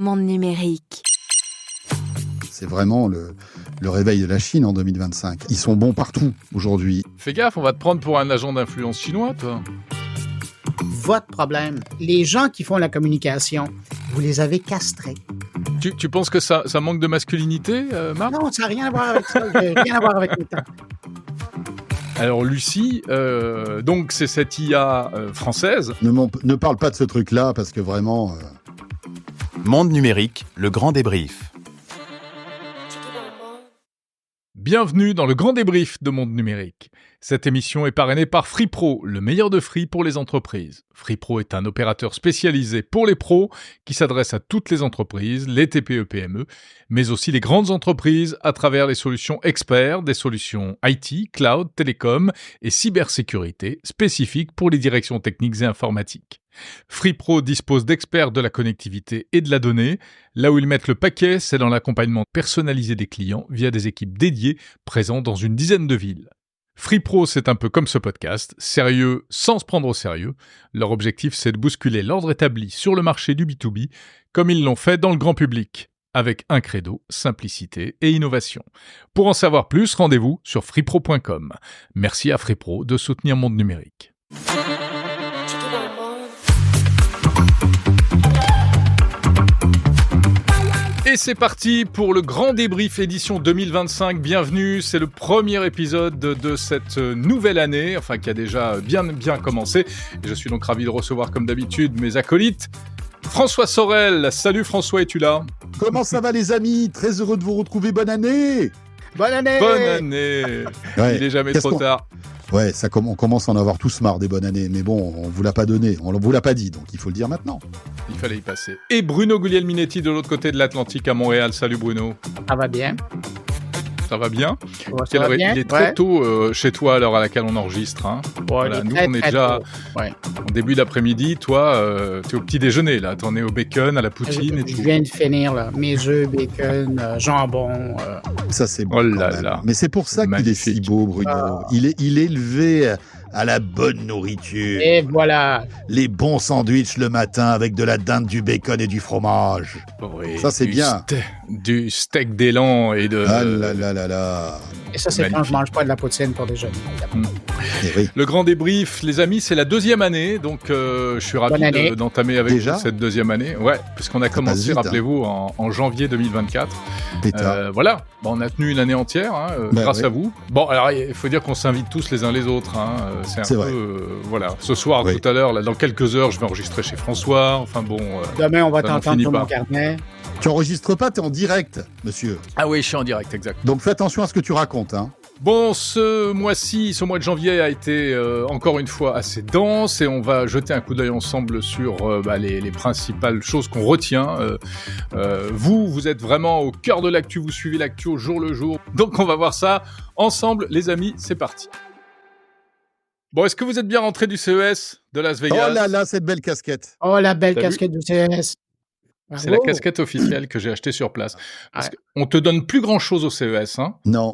Monde numérique. C'est vraiment le réveil de la Chine en 2025. Ils sont bons partout aujourd'hui. Fais gaffe, on va te prendre pour un agent d'influence chinois, toi. Votre problème, les gens qui font la communication, vous les avez castrés. Tu penses que ça manque de masculinité, Marc? Non, ça n'a rien à voir avec ça. Rien à voir avec le temps. Alors Lucie, donc c'est cette IA française. Ne parle pas de ce truc-là parce que vraiment... Monde numérique, le grand débrief. Bienvenue dans le grand débrief de Monde numérique. Cette émission est parrainée par FreePro, le meilleur de Free pour les entreprises. FreePro est un opérateur spécialisé pour les pros qui s'adresse à toutes les entreprises, les TPE-PME, mais aussi les grandes entreprises à travers les solutions experts, des solutions IT, cloud, télécom et cybersécurité spécifiques pour les directions techniques et informatiques. FreePro dispose d'experts de la connectivité et de la donnée. Là où ils mettent le paquet, c'est dans l'accompagnement personnalisé des clients via des équipes dédiées présentes dans une dizaine de villes. FreePro, c'est un peu comme ce podcast, sérieux sans se prendre au sérieux. Leur objectif, c'est de bousculer l'ordre établi sur le marché du B2B, comme ils l'ont fait dans le grand public, avec un credo, simplicité et innovation. Pour en savoir plus, rendez-vous sur freepro.com. Merci à FreePro de soutenir Monde numérique. Et c'est parti pour le grand débrief édition 2025. Bienvenue, c'est le premier épisode de cette nouvelle année, enfin qui a déjà bien commencé. Et je suis donc ravi de recevoir comme d'habitude mes acolytes. François Sorel, salut François, es-tu là? Comment ça va les amis? Très heureux de vous retrouver, bonne année! Bonne année! Bonne année! Ouais. Il est jamais trop tard. Ouais, on commence à en avoir tous marre des bonnes années, mais bon, on vous l'a pas donné, on vous l'a pas dit, donc il faut le dire maintenant. Il fallait y passer. Et Bruno Guglielminetti de l'autre côté de l'Atlantique à Montréal. Salut Bruno. Ça va bien? Ça va bien? Ouais, ça va bien? Il est très tôt chez toi à l'heure à laquelle on enregistre. Hein. Ouais, voilà, nous, on est déjà en début d'après-midi. Toi, t'es au petit déjeuner, là. T'en es au bacon, à la poutine et tout. Je viens de finir, là. Mes œufs, bacon, jambon. Ça, c'est bon. Oh là quand là. même. Mais c'est pour ça qu'il est si beau, Bruno. Ah. Il est élevé à la bonne nourriture. Et voilà. Les bons sandwichs le matin avec de la dinde, du bacon et du fromage. Oui, ça, c'est bien. Du steak d'élan et de... Ah là là là là. Et ça, c'est quand je mange pas de la poutine pour déjeuner. Oui. Le grand débrief, les amis, c'est la deuxième année, donc je suis ravi d'entamer avec vous cette deuxième année. Ouais, puisqu'on a commencé, rappelez-vous, en janvier 2024. Voilà, on a tenu une année entière, grâce à vous. Bon, alors il faut dire qu'on s'invite tous les uns les autres. C'est un peu, voilà. Ce soir, tout à l'heure, là, dans quelques heures, je vais enregistrer chez François. Enfin bon. Demain, on va t'entendre sur mon carnet. Tu enregistres pas, t'es en direct, monsieur. Ah oui, je suis en direct, exact. Donc fais attention à ce que tu racontes, hein. Bon, ce mois de janvier a été encore une fois assez dense et on va jeter un coup d'œil ensemble sur les principales choses qu'on retient. Vous êtes vraiment au cœur de l'actu, vous suivez l'actu au jour le jour. Donc on va voir ça ensemble, les amis, c'est parti. Bon, est-ce que vous êtes bien rentrés du CES de Las Vegas? Oh là là, cette belle casquette. Oh, la belle casquette du CES. C'est la casquette officielle que j'ai achetée sur place. Parce qu'on te donne plus grand-chose au CES. Hein. Non.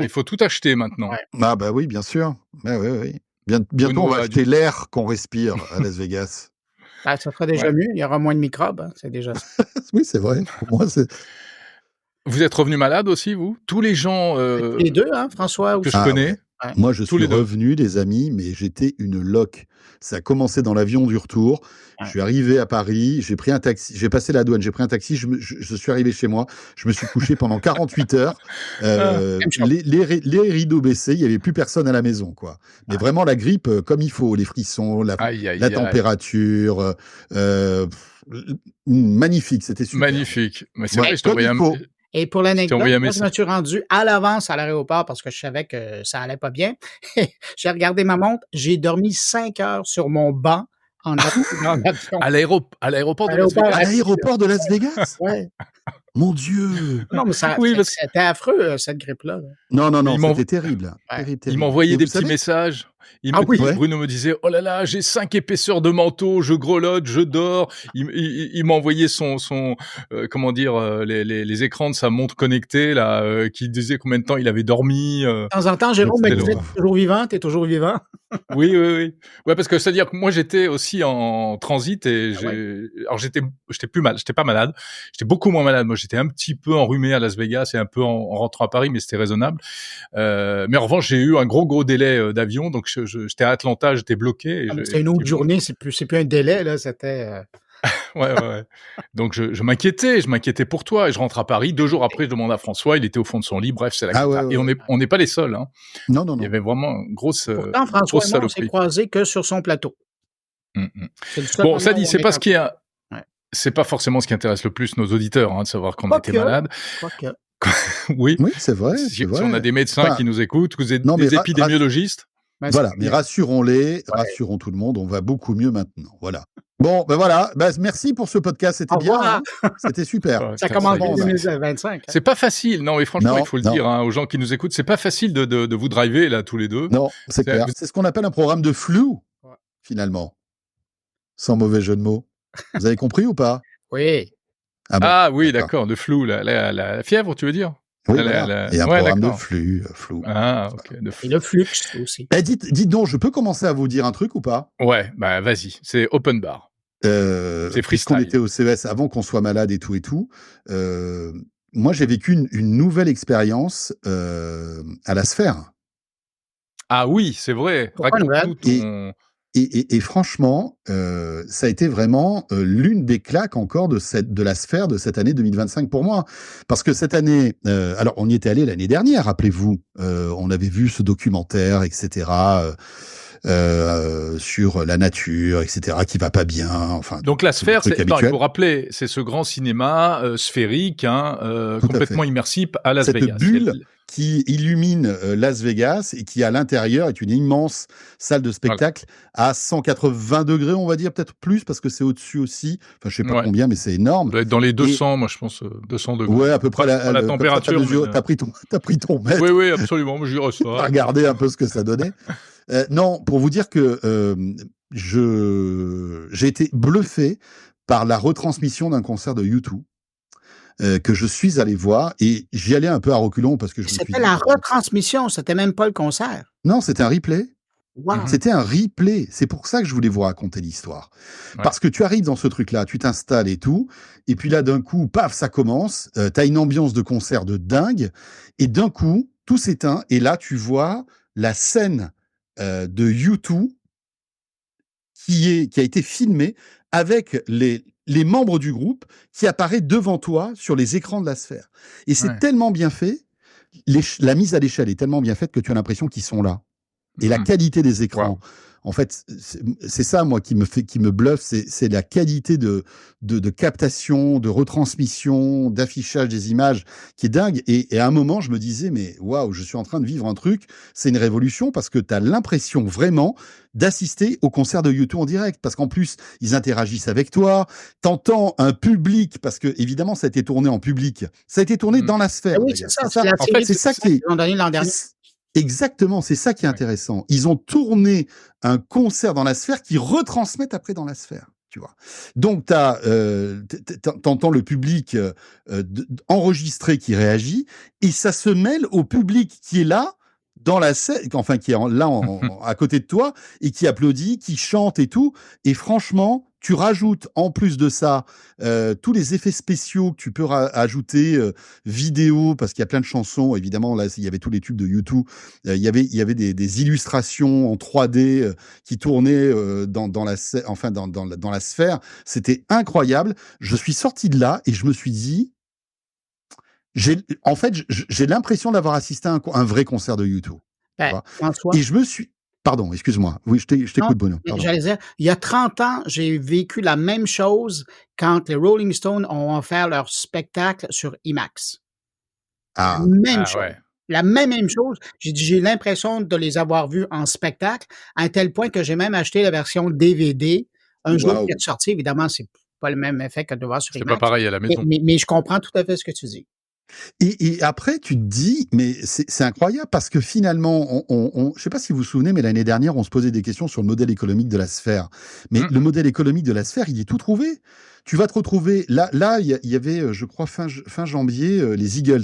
Il faut tout acheter maintenant. Ouais. Ah bah oui, bien sûr. Oui. Bientôt, on va acheter l'air qu'on respire à Las Vegas. Ça sera déjà mieux. Il y aura moins de microbes. Hein. C'est déjà ça. Oui, c'est vrai. Pour moi, c'est... Vous êtes revenu malade aussi, vous? Tous les gens... les deux, hein, François? Que je connais. Ouais. Moi, je suis revenu, les amis, mais j'étais une loque. Ça a commencé dans l'avion du retour. Je suis arrivé à Paris, j'ai pris un taxi, j'ai passé la douane, j'ai pris un taxi, je suis arrivé chez moi, je me suis couché pendant 48 heures. Les rideaux baissés, il n'y avait plus personne à la maison, quoi. Mais vraiment la grippe comme il faut, les frissons, la température, magnifique, c'était super. Magnifique. Mais c'est vrai, je t'envoyais Et pour l'anecdote, moi, je me suis rendu à l'avance à l'aéroport parce que je savais que ça allait pas bien. J'ai regardé ma montre, j'ai dormi 5 heures sur mon banc en avion. À l'aéroport de Las Vegas? À l'aéroport de Las Vegas? Ouais. Mon Dieu! Non, mais c'était affreux, cette grippe-là. Non, c'était terrible. Ils m'envoyaient des petits messages. Bruno me disait, oh là là, j'ai 5 épaisseurs de manteau, je grelotte, je dors. Il m'a envoyé les écrans de sa montre connectée, là, qui disait combien de temps il avait dormi. De temps en temps, Jérôme me disait, t'es toujours vivant. Oui. Ouais, parce que c'est-à-dire que moi, j'étais aussi en transit et alors j'étais plus mal, j'étais pas malade. J'étais beaucoup moins malade. Moi, j'étais un petit peu enrhumé à Las Vegas et un peu en rentrant à Paris, mais c'était raisonnable. Mais en revanche, j'ai eu un gros délai d'avion, donc j'étais à Atlanta, j'étais bloqué. C'est une autre journée, c'est plus un délai, là, c'était... Ouais. Donc je m'inquiétais pour toi et je rentre à Paris. 2 jours après, je demande à François, il était au fond de son lit. Bref, c'est la cata. Et on n'est pas les seuls. Hein. Non. Il y avait vraiment une grosse. Pourtant, François et moi, on s'est croisés que sur son plateau. Bon, ça dit, c'est pas ce qui a. C'est pas forcément ce qui intéresse le plus nos auditeurs, hein, de savoir qu'on était malade. Oui, c'est vrai. Si on a des médecins qui nous écoutent, vous êtes des épidémiologistes. Voilà, mais rassurons-les, rassurons tout le monde, on va beaucoup mieux maintenant. Voilà. Bon, voilà. Merci pour ce podcast, c'était bien. Hein, c'était super. Ça commence en 2025. C'est pas facile, non, mais franchement, il faut le dire aux gens qui nous écoutent, c'est pas facile de vous driver là tous les deux. Non, c'est clair. C'est ce qu'on appelle un programme de flou, finalement, sans mauvais jeu de mots. Vous avez compris ou pas? Oui. Oui, d'accord, de flou, la fièvre, tu veux dire? Oui, et un programme de flou. Ah, ok. Et le flux aussi. Dites donc, je peux commencer à vous dire un truc ou pas? Ouais, vas-y, c'est open bar. C'est freestyle. Puisqu'on était au CES avant qu'on soit malade et tout, moi j'ai vécu une nouvelle expérience à la Sphère. Ah oui, c'est vrai. Raconte-nous ton... Et franchement, ça a été vraiment l'une des claques encore de la Sphère de cette année 2025 pour moi. Parce que cette année, alors on y était allé l'année dernière, rappelez-vous, on avait vu ce documentaire, etc., sur la nature, etc., qui va pas bien. Enfin, donc la Sphère, il faut rappeler, c'est ce grand cinéma sphérique, complètement immersif à Las Vegas. Cette bulle qui illumine Las Vegas et qui, à l'intérieur, est une immense salle de spectacle à 180 degrés, on va dire, peut-être plus, parce que c'est au-dessus aussi. Enfin, je sais pas combien, mais c'est énorme. Ça doit être dans les 200, moi, je pense, 200 degrés. Ouais, à peu près la température. T'as pris ton mètre. Oui, absolument. Moi, j'y reçois. Regardez un peu ce que ça donnait. Non, pour vous dire que j'ai été bluffé par la retransmission d'un concert de U2. Que je suis allé voir et j'y allais un peu à reculons parce que je me suis dit... C'était la retransmission, c'était même pas le concert. Non, c'était un replay. Wow. C'était un replay. C'est pour ça que je voulais vous raconter l'histoire. Ouais. Parce que tu arrives dans ce truc-là, tu t'installes et tout, et puis là, d'un coup, paf, ça commence, t'as une ambiance de concert de dingue, et d'un coup, tout s'éteint, et là, tu vois la scène de U2 qui a été filmée avec les membres du groupe qui apparaît devant toi sur les écrans de la Sphère. Et c'est tellement bien fait, la mise à l'échelle est tellement bien faite que tu as l'impression qu'ils sont là. Et la qualité des écrans, en fait, c'est ça, moi, qui me bluffe, c'est la qualité de captation, de retransmission, d'affichage des images qui est dingue. Et à un moment, je me disais, mais waouh, je suis en train de vivre un truc, c'est une révolution parce que tu as l'impression vraiment d'assister au concert de U2 en direct. Parce qu'en plus, ils interagissent avec toi, t'entends un public, parce que évidemment, ça a été tourné en public. Ça a été tourné dans la Sphère. Oui, c'est ça. En fait, c'est ça qui est... l'an dernier. Exactement, c'est ça qui est intéressant. Ils ont tourné un concert dans la Sphère qui retransmettent après dans la Sphère, tu vois. Donc t'entends le public enregistré qui réagit et ça se mêle au public qui est là dans la scène, enfin qui est à côté de toi et qui applaudit, qui chante et tout. Et franchement, tu rajoutes en plus de ça tous les effets spéciaux que tu peux ajouter, vidéo, parce qu'il y a plein de chansons. Évidemment, là, il y avait tous les tubes de U2. Il y avait des illustrations en 3D qui tournaient dans la Sphère. C'était incroyable. Je suis sorti de là et je me suis dit, j'ai l'impression d'avoir assisté à un vrai concert de U2. François. Et je me suis... Pardon, excuse-moi. Oui, je t'écoute, Bruno. J'allais dire, il y a 30 ans, j'ai vécu la même chose quand les Rolling Stones ont offert leur spectacle sur IMAX. Même chose. Ouais. La même chose. J'ai l'impression de les avoir vus en spectacle, à un tel point que j'ai même acheté la version DVD. Un jour qui est sorti, évidemment, c'est pas le même effet que de voir sur IMAX. C'est pas pareil à la maison. Mais je comprends tout à fait ce que tu dis. Et après, tu te dis, mais c'est incroyable parce que finalement, je sais pas si vous vous souvenez, mais l'année dernière, on se posait des questions sur le modèle économique de la sphère. Mais le modèle économique de la sphère, il est tout trouvé. Tu vas te retrouver, là, il y avait, je crois, fin janvier, les Eagles,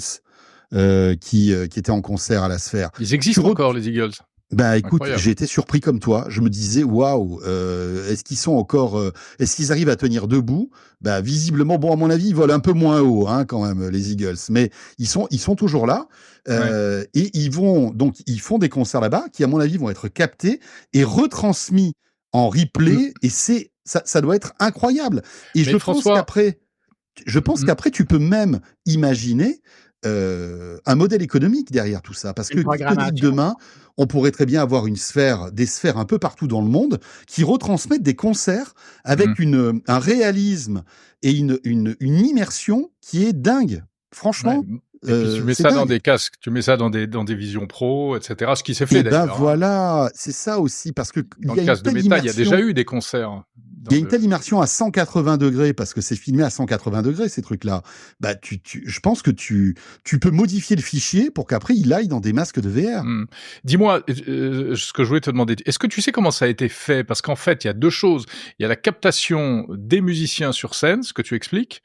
qui étaient en concert à la sphère. Ils existent encore, les Eagles. Bah écoute, j'ai été surpris comme toi. Je me disais waouh, est-ce qu'ils sont encore, est-ce qu'ils arrivent à tenir debout? Bah visiblement, bon à mon avis, ils volent un peu moins haut, hein, quand même les Eagles, mais ils sont toujours là. Et ils font des concerts là-bas qui à mon avis vont être captés et retransmis en replay et ça doit être incroyable. Et je pense qu'après tu peux même imaginer un modèle économique derrière tout ça, parce que demain, on pourrait très bien avoir des sphères un peu partout dans le monde qui retransmettent des concerts avec un réalisme et une immersion qui est dingue. Franchement. Et puis tu mets ça dans des casques, tu mets ça dans des Vision Pro, etc. Ce qui s'est fait d'ailleurs. Voilà, c'est ça aussi, parce que dans le casque de métal, il y a déjà eu des concerts. Il y a une telle immersion à 180 degrés, parce que c'est filmé à 180 degrés, ces trucs-là. Bah, je pense que tu peux modifier le fichier pour qu'après, il aille dans des masques de VR. Dis-moi, ce que je voulais te demander, est-ce que tu sais comment ça a été fait? Parce qu'en fait, il y a deux choses. Il y a la captation des musiciens sur scène, ce que tu expliques,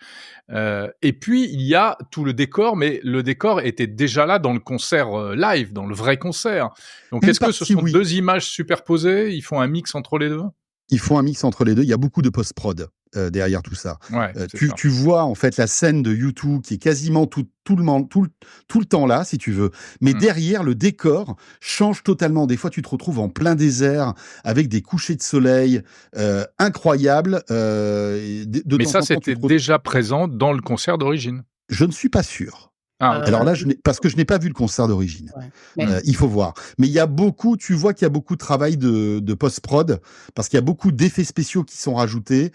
et puis il y a tout le décor, mais le décor était déjà là dans le concert live, dans le vrai concert. Donc, est-ce que ce sont deux images superposées? Ils font un mix entre les deux? Ils font un mix entre les deux. Il y a beaucoup de post-prod derrière tout ça. Ouais, tu vois en fait la scène de U2 qui est quasiment tout le temps là, si tu veux. Mais derrière, le décor change totalement. Des fois, tu te retrouves en plein désert avec des couchers de soleil incroyables. Mais ça, c'était déjà présent dans le concert d'origine. Je ne suis pas sûr. Alors là, parce que je n'ai pas vu le concert d'origine. Il faut voir. Mais tu vois qu'il y a beaucoup de travail de post-prod, parce qu'il y a beaucoup d'effets spéciaux qui sont rajoutés,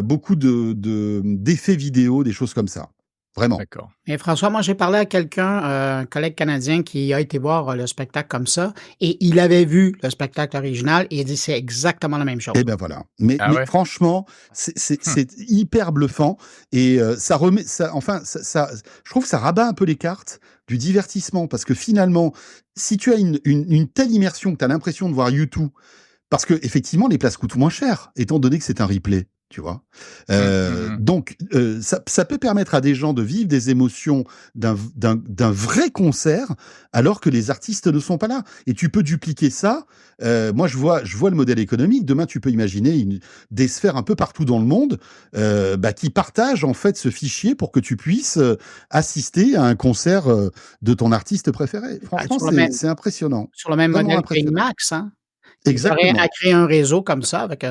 beaucoup d'effets vidéo, des choses comme ça. Vraiment. D'accord. Et François, moi, j'ai parlé à quelqu'un, un collègue canadien qui a été voir le spectacle comme ça, et il avait vu le spectacle original, et il a dit c'est exactement la même chose. Et ben voilà. Mais franchement, c'est hyper bluffant, et ça remet, je trouve que ça rabat un peu les cartes du divertissement, parce que finalement, si tu as une telle immersion que tu as l'impression de voir U2, parce que effectivement, les places coûtent moins cher, étant donné que c'est un replay. Tu vois, donc ça peut permettre à des gens de vivre des émotions d'un vrai concert, alors que les artistes ne sont pas là. Et tu peux dupliquer ça. Moi, je vois le modèle économique. Demain, tu peux imaginer des sphères un peu partout dans le monde qui partagent en fait ce fichier pour que tu puisses assister à un concert de ton artiste préféré. Franchement, c'est impressionnant. Sur le même modèle que IMAX, hein. Exactement. À créer un réseau comme ça avec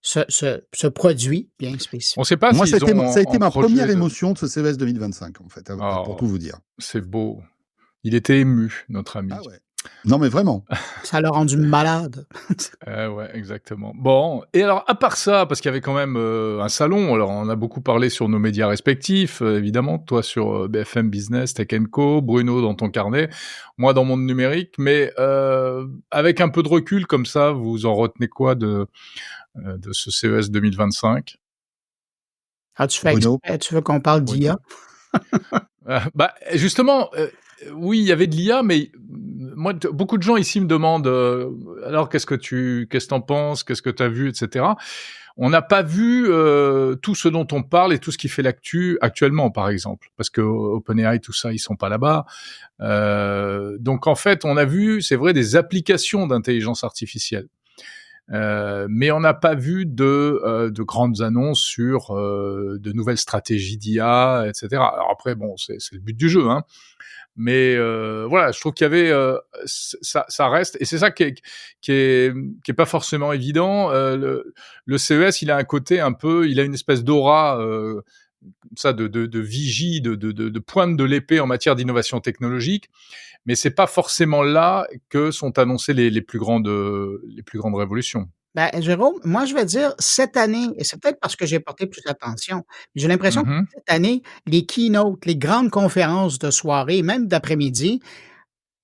ce produit bien spécifique. On sait pas. Moi, ça a été ma première émotion de ce CES 2025, en fait, pour tout vous dire. C'est beau. Il était ému, notre ami. Ah ouais. Non, mais vraiment. Ça l'a rendu malade. Ouais, exactement. Bon, et alors, à part ça, parce qu'il y avait quand même un salon, alors on a beaucoup parlé sur nos médias respectifs, évidemment, toi sur BFM Business, Tech & Co, Bruno dans ton carnet, moi dans Monde Numérique, mais avec un peu de recul comme ça, vous en retenez quoi de ce CES 2025? Tu veux qu'on parle d'IA? Justement, oui, il y avait de l'IA, mais moi, beaucoup de gens ici me demandent alors qu'est-ce que t'en penses, qu'est-ce que t'as vu, etc. On n'a pas vu tout ce dont on parle et tout ce qui fait l'actu actuellement, par exemple, parce que OpenAI, tout ça, ils sont pas là-bas. Donc en fait, on a vu, c'est vrai, des applications d'intelligence artificielle. Mais on n'a pas vu de grandes annonces sur de nouvelles stratégies d'IA, etc. Alors après, bon, c'est le but du jeu, hein. Mais voilà, je trouve qu'il y avait ça reste, et c'est ça qui est pas forcément évident. Le CES, il a un côté un peu, il a une espèce d'aura ça de vigie, de pointe de l'épée en matière d'innovation technologique. Mais c'est pas forcément là que sont annoncées les plus grandes révolutions. Ben, Jérôme, moi, je vais dire, cette année, et c'est peut-être parce que j'ai porté plus attention, j'ai l'impression que cette année, les keynotes, les grandes conférences de soirée, même d'après-midi,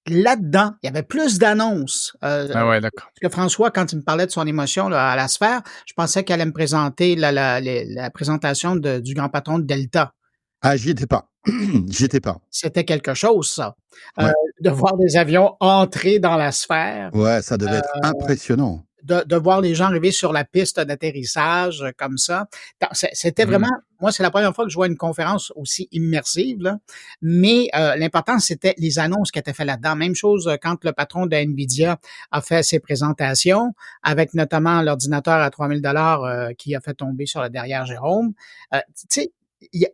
là-dedans, il y avait plus d'annonces. Ah ouais, d'accord. Parce que François, quand il me parlait de son émotion là, à la sphère, je pensais qu'elle allait me présenter la présentation du grand patron de Delta. Ah, j'y étais pas. J'y étais pas. C'était quelque chose, ça. De voir des avions entrer dans la sphère. Ouais, ça devait être impressionnant. De voir les gens arriver sur la piste d'atterrissage comme ça. C'était vraiment, moi, c'est la première fois que je vois une conférence aussi immersive, là. Mais l'important, c'était les annonces qui étaient faites là-dedans. Même chose quand le patron de NVIDIA a fait ses présentations, avec notamment l'ordinateur à 3 000 qui a fait tomber sur le derrière Jérôme. Tu sais,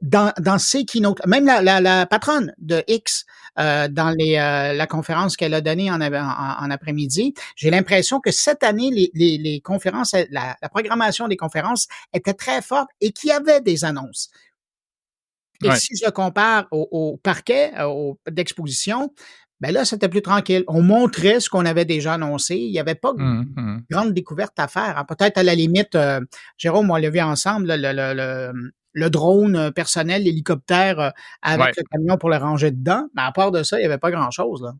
dans ces keynotes, même la patronne de X, dans la conférence qu'elle a donnée en après-midi, j'ai l'impression que cette année, les conférences, la programmation des conférences était très forte et qu'il y avait des annonces. Et si je compare au parquet d'exposition, ben là, c'était plus tranquille. On montrait ce qu'on avait déjà annoncé. Il n'y avait pas grande découverte à faire. Hein. Peut-être à la limite, Jérôme, on l'a vu ensemble, le drone personnel, l'hélicoptère avec le camion pour le ranger dedans. Mais à part de ça, il n'y avait pas grand-chose. Là.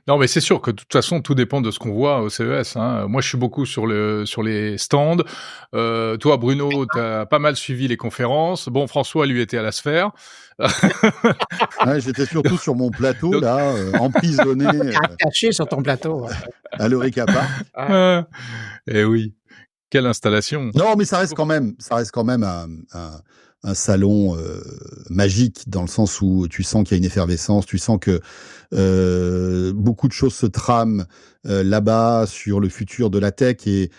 Non, mais c'est sûr que de toute façon, tout dépend de ce qu'on voit au CES. Hein. Moi, je suis beaucoup sur les stands. Toi, Bruno, tu as pas mal suivi les conférences. Bon, François, lui, était à la Sphère. Ouais, j'étais surtout sur mon plateau, là, emprisonné. Attaché sur ton plateau. À l'Eureka Park. Eh oui. Quelle installation. Non, mais ça reste quand même un salon magique, dans le sens où tu sens qu'il y a une effervescence, tu sens que beaucoup de choses se trament là-bas sur le futur de la tech, et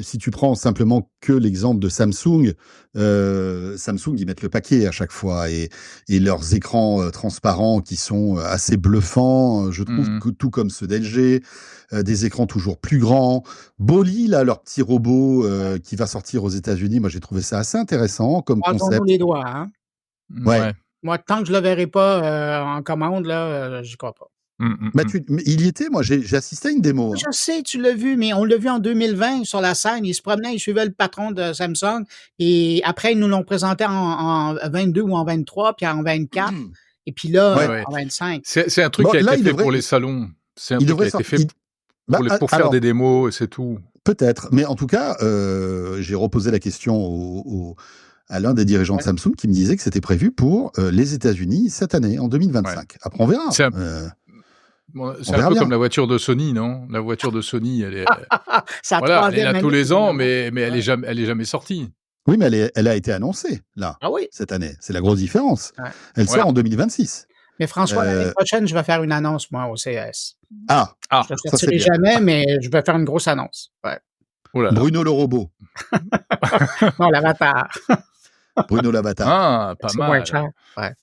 si tu prends simplement que l'exemple de Samsung, ils mettent le paquet à chaque fois, et leurs écrans transparents qui sont assez bluffants, je trouve, que tout comme ceux d'LG, des écrans toujours plus grands. Bolly, là, leur petit robot qui va sortir aux États-Unis, moi j'ai trouvé ça assez intéressant comme concept. Les doigts, hein? Ouais. Moi, tant que je le verrai pas en commande, là, j'y crois pas. Bah, il y était, moi, j'ai assisté à une démo. Je sais, tu l'as vu, mais on l'a vu en 2020 sur la scène. Il se promenait, il suivait le patron de Samsung. Et après, ils nous l'ont présenté en 22 ou en 23, puis en 24. Et puis là, en 25. C'est un truc qui a été fait pour les salons. C'est un truc qui a été fait pour faire des démos, et c'est tout. Peut-être. Mais en tout cas, j'ai reposé la question à l'un des dirigeants de Samsung qui me disait que c'était prévu pour les États-Unis cette année, en 2025. Ouais. Après, on verra. C'est un peu comme la voiture de Sony, non? La voiture de Sony, elle est, elle est là tous les ans, mais elle est jamais sortie. Oui, mais elle a été annoncée, là, cette année. C'est la grosse différence. Ouais. Elle sort en 2026. Mais François, l'année prochaine, je vais faire une annonce, moi, au CES. Je ne le sortirai jamais, mais je vais faire une grosse annonce. Ouais. Bruno le robot. Non, l'avatar. Bruno l'avatar. Ah, pas mal. C'est moins cher. Ouais.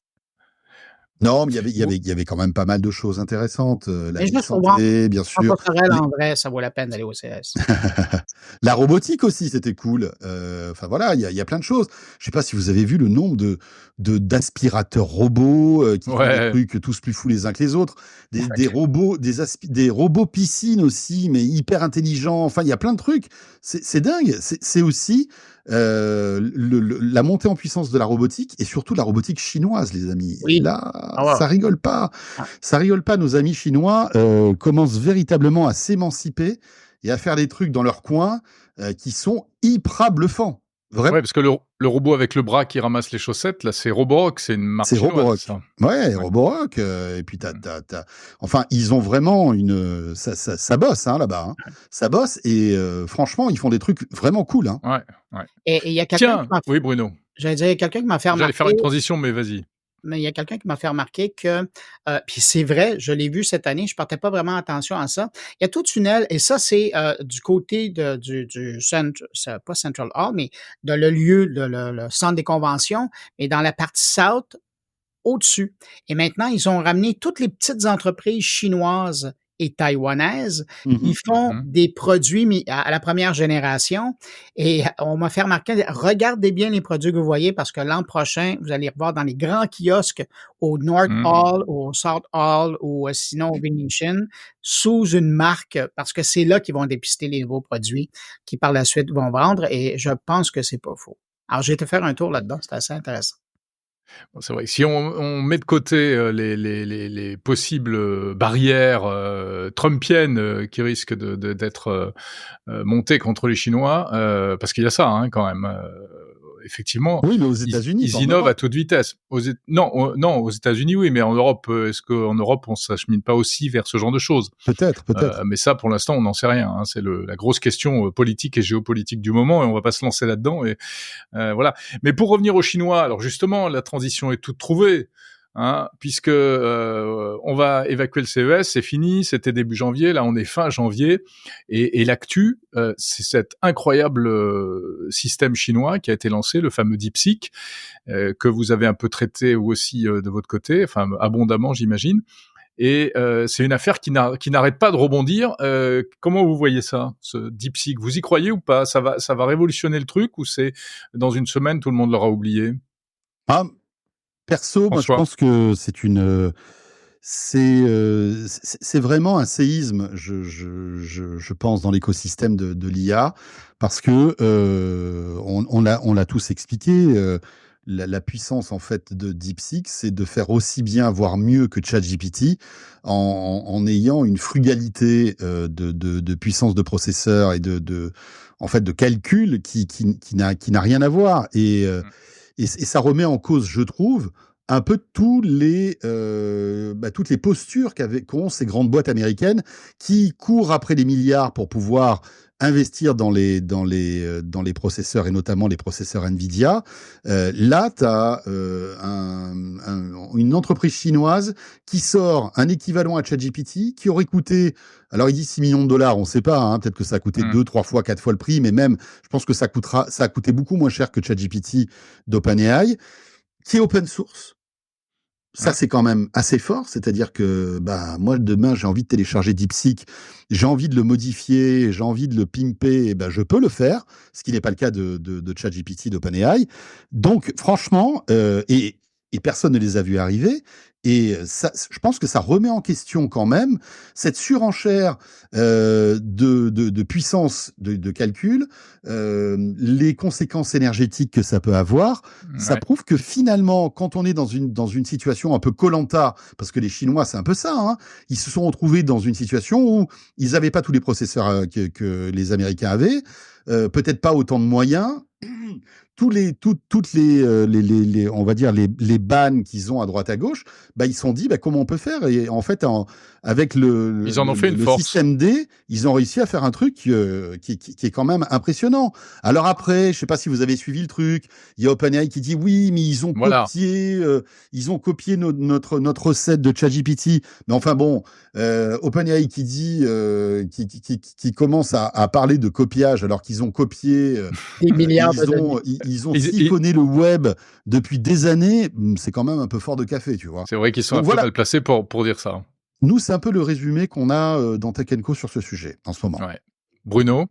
Non, mais il y avait quand même pas mal de choses intéressantes. La vie santé, bien sûr. En vrai, ça vaut la peine d'aller au CS. La robotique aussi, c'était cool. Enfin voilà, il y a plein de choses. Je sais pas si vous avez vu le nombre d'aspirateurs robots qui font des trucs tous plus fous les uns que les autres. Des robots, des robots piscines aussi, mais hyper intelligents. Enfin, il y a plein de trucs. C'est dingue. C'est aussi la montée en puissance de la robotique, et surtout la robotique chinoise, les amis. Oui. Et là, ça rigole pas. Ça rigole pas. Nos amis chinois commencent véritablement à s'émanciper et à faire des trucs dans leur coin qui sont hyper bluffants. Vraiment. Ouais, parce que le robot avec le bras qui ramasse les chaussettes, là, c'est Roborock, c'est une marque chinoise. C'est Roborock. Ça. Ouais, Roborock. Et puis enfin, ils ont vraiment ça bosse là-bas. Hein. Ça bosse, et franchement, ils font des trucs vraiment cool. Hein. Ouais. Et il y a quelqu'un. Oui, Bruno. J'allais dire, quelqu'un qui m'a fait remarquer. J'allais faire une transition, mais vas-y. Mais il y a quelqu'un qui m'a fait remarquer que, puis c'est vrai, je l'ai vu cette année, je portais pas vraiment attention à ça. Il y a toute une aile, et ça, c'est du côté du pas Central Hall, mais de le lieu, le centre des conventions, mais dans la partie South, au-dessus. Et maintenant, ils ont ramené toutes les petites entreprises chinoises et taïwanaises qui font des produits à la première génération. Et on m'a fait remarquer, regardez bien les produits que vous voyez, parce que l'an prochain, vous allez revoir dans les grands kiosques au North Hall, au South Hall, ou sinon au Venetian, sous une marque, parce que c'est là qu'ils vont dépister les nouveaux produits qui par la suite vont vendre, et je pense que c'est pas faux. Alors, j'ai été faire un tour là-dedans, c'est assez intéressant. Bon, c'est vrai que si on met de côté les possibles barrières trumpiennes qui risquent d'être montées contre les Chinois, parce qu'il y a ça quand même, effectivement, oui, mais aux États-Unis, ils innovent à toute vitesse. Non, aux États-Unis, oui, mais en Europe, est-ce qu'en Europe, on s'achemine pas aussi vers ce genre de choses? Peut-être. Mais ça, pour l'instant, on n'en sait rien. Hein. C'est la grosse question politique et géopolitique du moment, et on va pas se lancer là-dedans. Et voilà. Mais pour revenir aux Chinois, alors justement, la transition est toute trouvée. Hein, puisque on va évacuer le CES, c'est fini, c'était début janvier, là on est fin janvier, et l'actu, c'est cet incroyable système chinois qui a été lancé, le fameux DeepSeek, que vous avez un peu traité vous aussi de votre côté, enfin abondamment j'imagine, et c'est une affaire qui n'arrête pas de rebondir. Comment vous voyez ça, ce DeepSeek? Vous y croyez ou pas? Ça va révolutionner le truc, ou c'est dans une semaine tout le monde l'aura oublié? Perso, moi, je pense que c'est vraiment un séisme, je pense, dans l'écosystème de l'IA, parce que on l'a tous expliqué. La puissance en fait de DeepSeek, c'est de faire aussi bien, voire mieux que ChatGPT, en ayant une frugalité de puissance de processeur et en fait de calcul qui n'a rien à voir. Et ça remet en cause, je trouve, un peu toutes les postures qu'ont ces grandes boîtes américaines qui courent après les milliards pour pouvoir investir dans les processeurs, et notamment les processeurs Nvidia. Là, tu as une entreprise chinoise qui sort un équivalent à ChatGPT qui aurait coûté, alors il dit 6 millions de dollars, on ne sait pas, hein, peut-être que ça a coûté 2, 3 fois, 4 fois le prix, mais même, je pense que ça a coûté beaucoup moins cher que ChatGPT d'OpenAI, qui est open source. Ça, c'est quand même assez fort, c'est-à-dire que moi, demain, j'ai envie de télécharger DeepSeek, j'ai envie de le modifier, j'ai envie de le pimper, et je peux le faire, ce qui n'est pas le cas de ChatGPT d'OpenAI. Donc, franchement, et personne ne les a vus arriver. Et ça, je pense que ça remet en question quand même cette surenchère de puissance de calcul, les conséquences énergétiques que ça peut avoir. Ouais. Ça prouve que finalement, quand on est dans une situation un peu Koh-Lanta, parce que les Chinois, c'est un peu ça, hein, ils se sont retrouvés dans une situation où ils n'avaient pas tous les processeurs que les Américains avaient, peut-être pas autant de moyens. Toutes les on va dire les bannes qu'ils ont à droite à gauche, ils se sont dit comment on peut faire, et en fait avec ils en ont fait une force. Système D, ils ont réussi à faire un truc qui est quand même impressionnant. Alors après, je sais pas si vous avez suivi le truc, il y a OpenAI qui dit oui, mais ils ont copié notre recette de ChatGPT, mais enfin bon, OpenAI qui dit qui commence à parler de copiage alors qu'ils ont copié des milliards ils ont siliconné le web depuis des années, c'est quand même un peu fort de café, tu vois. C'est vrai qu'ils sont peu mal placés pour dire ça. Nous, c'est un peu le résumé qu'on a dans Tech & Co sur ce sujet, en ce moment. Ouais. Bruno?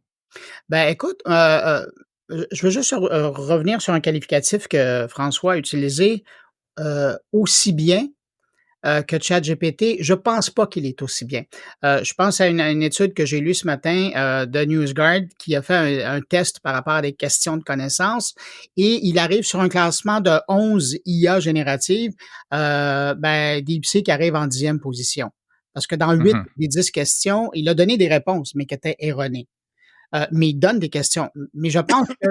Écoute, je veux juste revenir sur un qualificatif que François a utilisé, aussi bien que ChatGPT. Je pense pas qu'il est aussi bien. Je pense à une étude que j'ai lue ce matin de NewsGuard qui a fait un test par rapport à des questions de connaissances, et il arrive sur un classement de 11 IA génératives. DeepSeek arrive en 10e position. Parce que dans 8 des 10 questions, il a donné des réponses, mais qui étaient erronées. Mais il donne des questions. Mais je pense que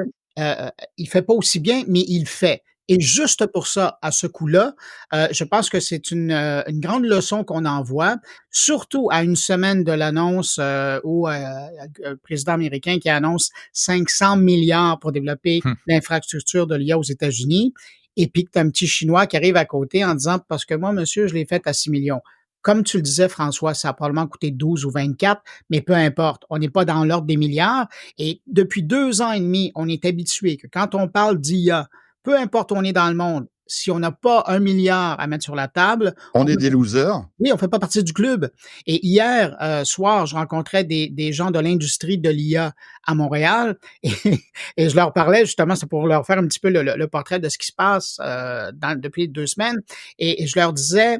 il fait pas aussi bien, mais il fait. Et juste pour ça, à ce coup-là, je pense que c'est une grande leçon qu'on envoie, surtout à une semaine de l'annonce où le président américain qui annonce 500 milliards pour développer l'infrastructure de l'IA aux États-Unis, et puis que tu as un petit Chinois qui arrive à côté en disant « Parce que moi, monsieur, je l'ai fait à 6 millions ». Comme tu le disais, François, ça a probablement coûté 12 ou 24, mais peu importe, on n'est pas dans l'ordre des milliards. Et depuis 2 ans et demi, on est habitué que quand on parle d'IA, peu importe où on est dans le monde, si on n'a pas 1 milliard à mettre sur la table... On est des losers. Oui, on fait pas partie du club. Et hier soir, je rencontrais des gens de l'industrie de l'IA à Montréal et je leur parlais, justement, c'est pour leur faire un petit peu le portrait de ce qui se passe depuis 2 semaines. Et je leur disais...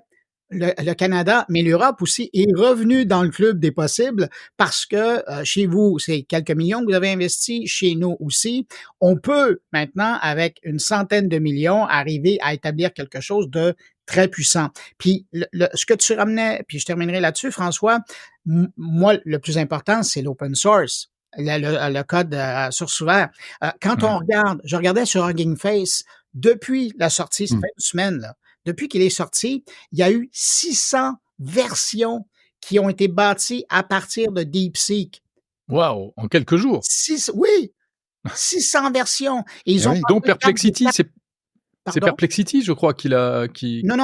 Le Canada, mais l'Europe aussi, est revenu dans le club des possibles parce que chez vous, c'est quelques millions que vous avez investis, chez nous aussi. On peut maintenant, avec une centaine de millions, arriver à établir quelque chose de très puissant. Puis ce que tu ramenais, puis je terminerai là-dessus, François, moi, le plus important, c'est l'open source. le code source ouvert. Quand on regarde, je regardais sur Hugging Face, depuis la sortie, ça fait une semaine, là, depuis qu'il est sorti, il y a eu 600 versions qui ont été bâties à partir de DeepSeek. Waouh, en quelques jours. 600 versions. Et ils ont donc Perplexity, c'est Perplexity, je crois, qu'il a adapté, non?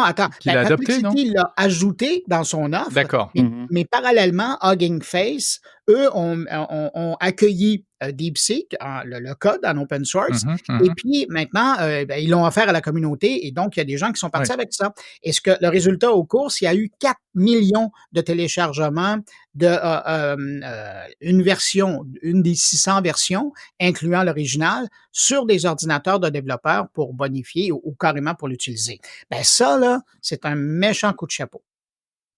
Perplexity l'a ajouté dans son offre. D'accord. Mais parallèlement, Hugging Face, eux, ont accueilli DeepSeek, le code en open source, et puis maintenant, ils l'ont offert à la communauté, et donc il y a des gens qui sont partis avec ça. Et le résultat aux courses, il y a eu 4 millions de téléchargements de une des 600 versions, incluant l'original, sur des ordinateurs de développeurs pour bonifier ou carrément pour l'utiliser. Ben ça, là, c'est un méchant coup de chapeau.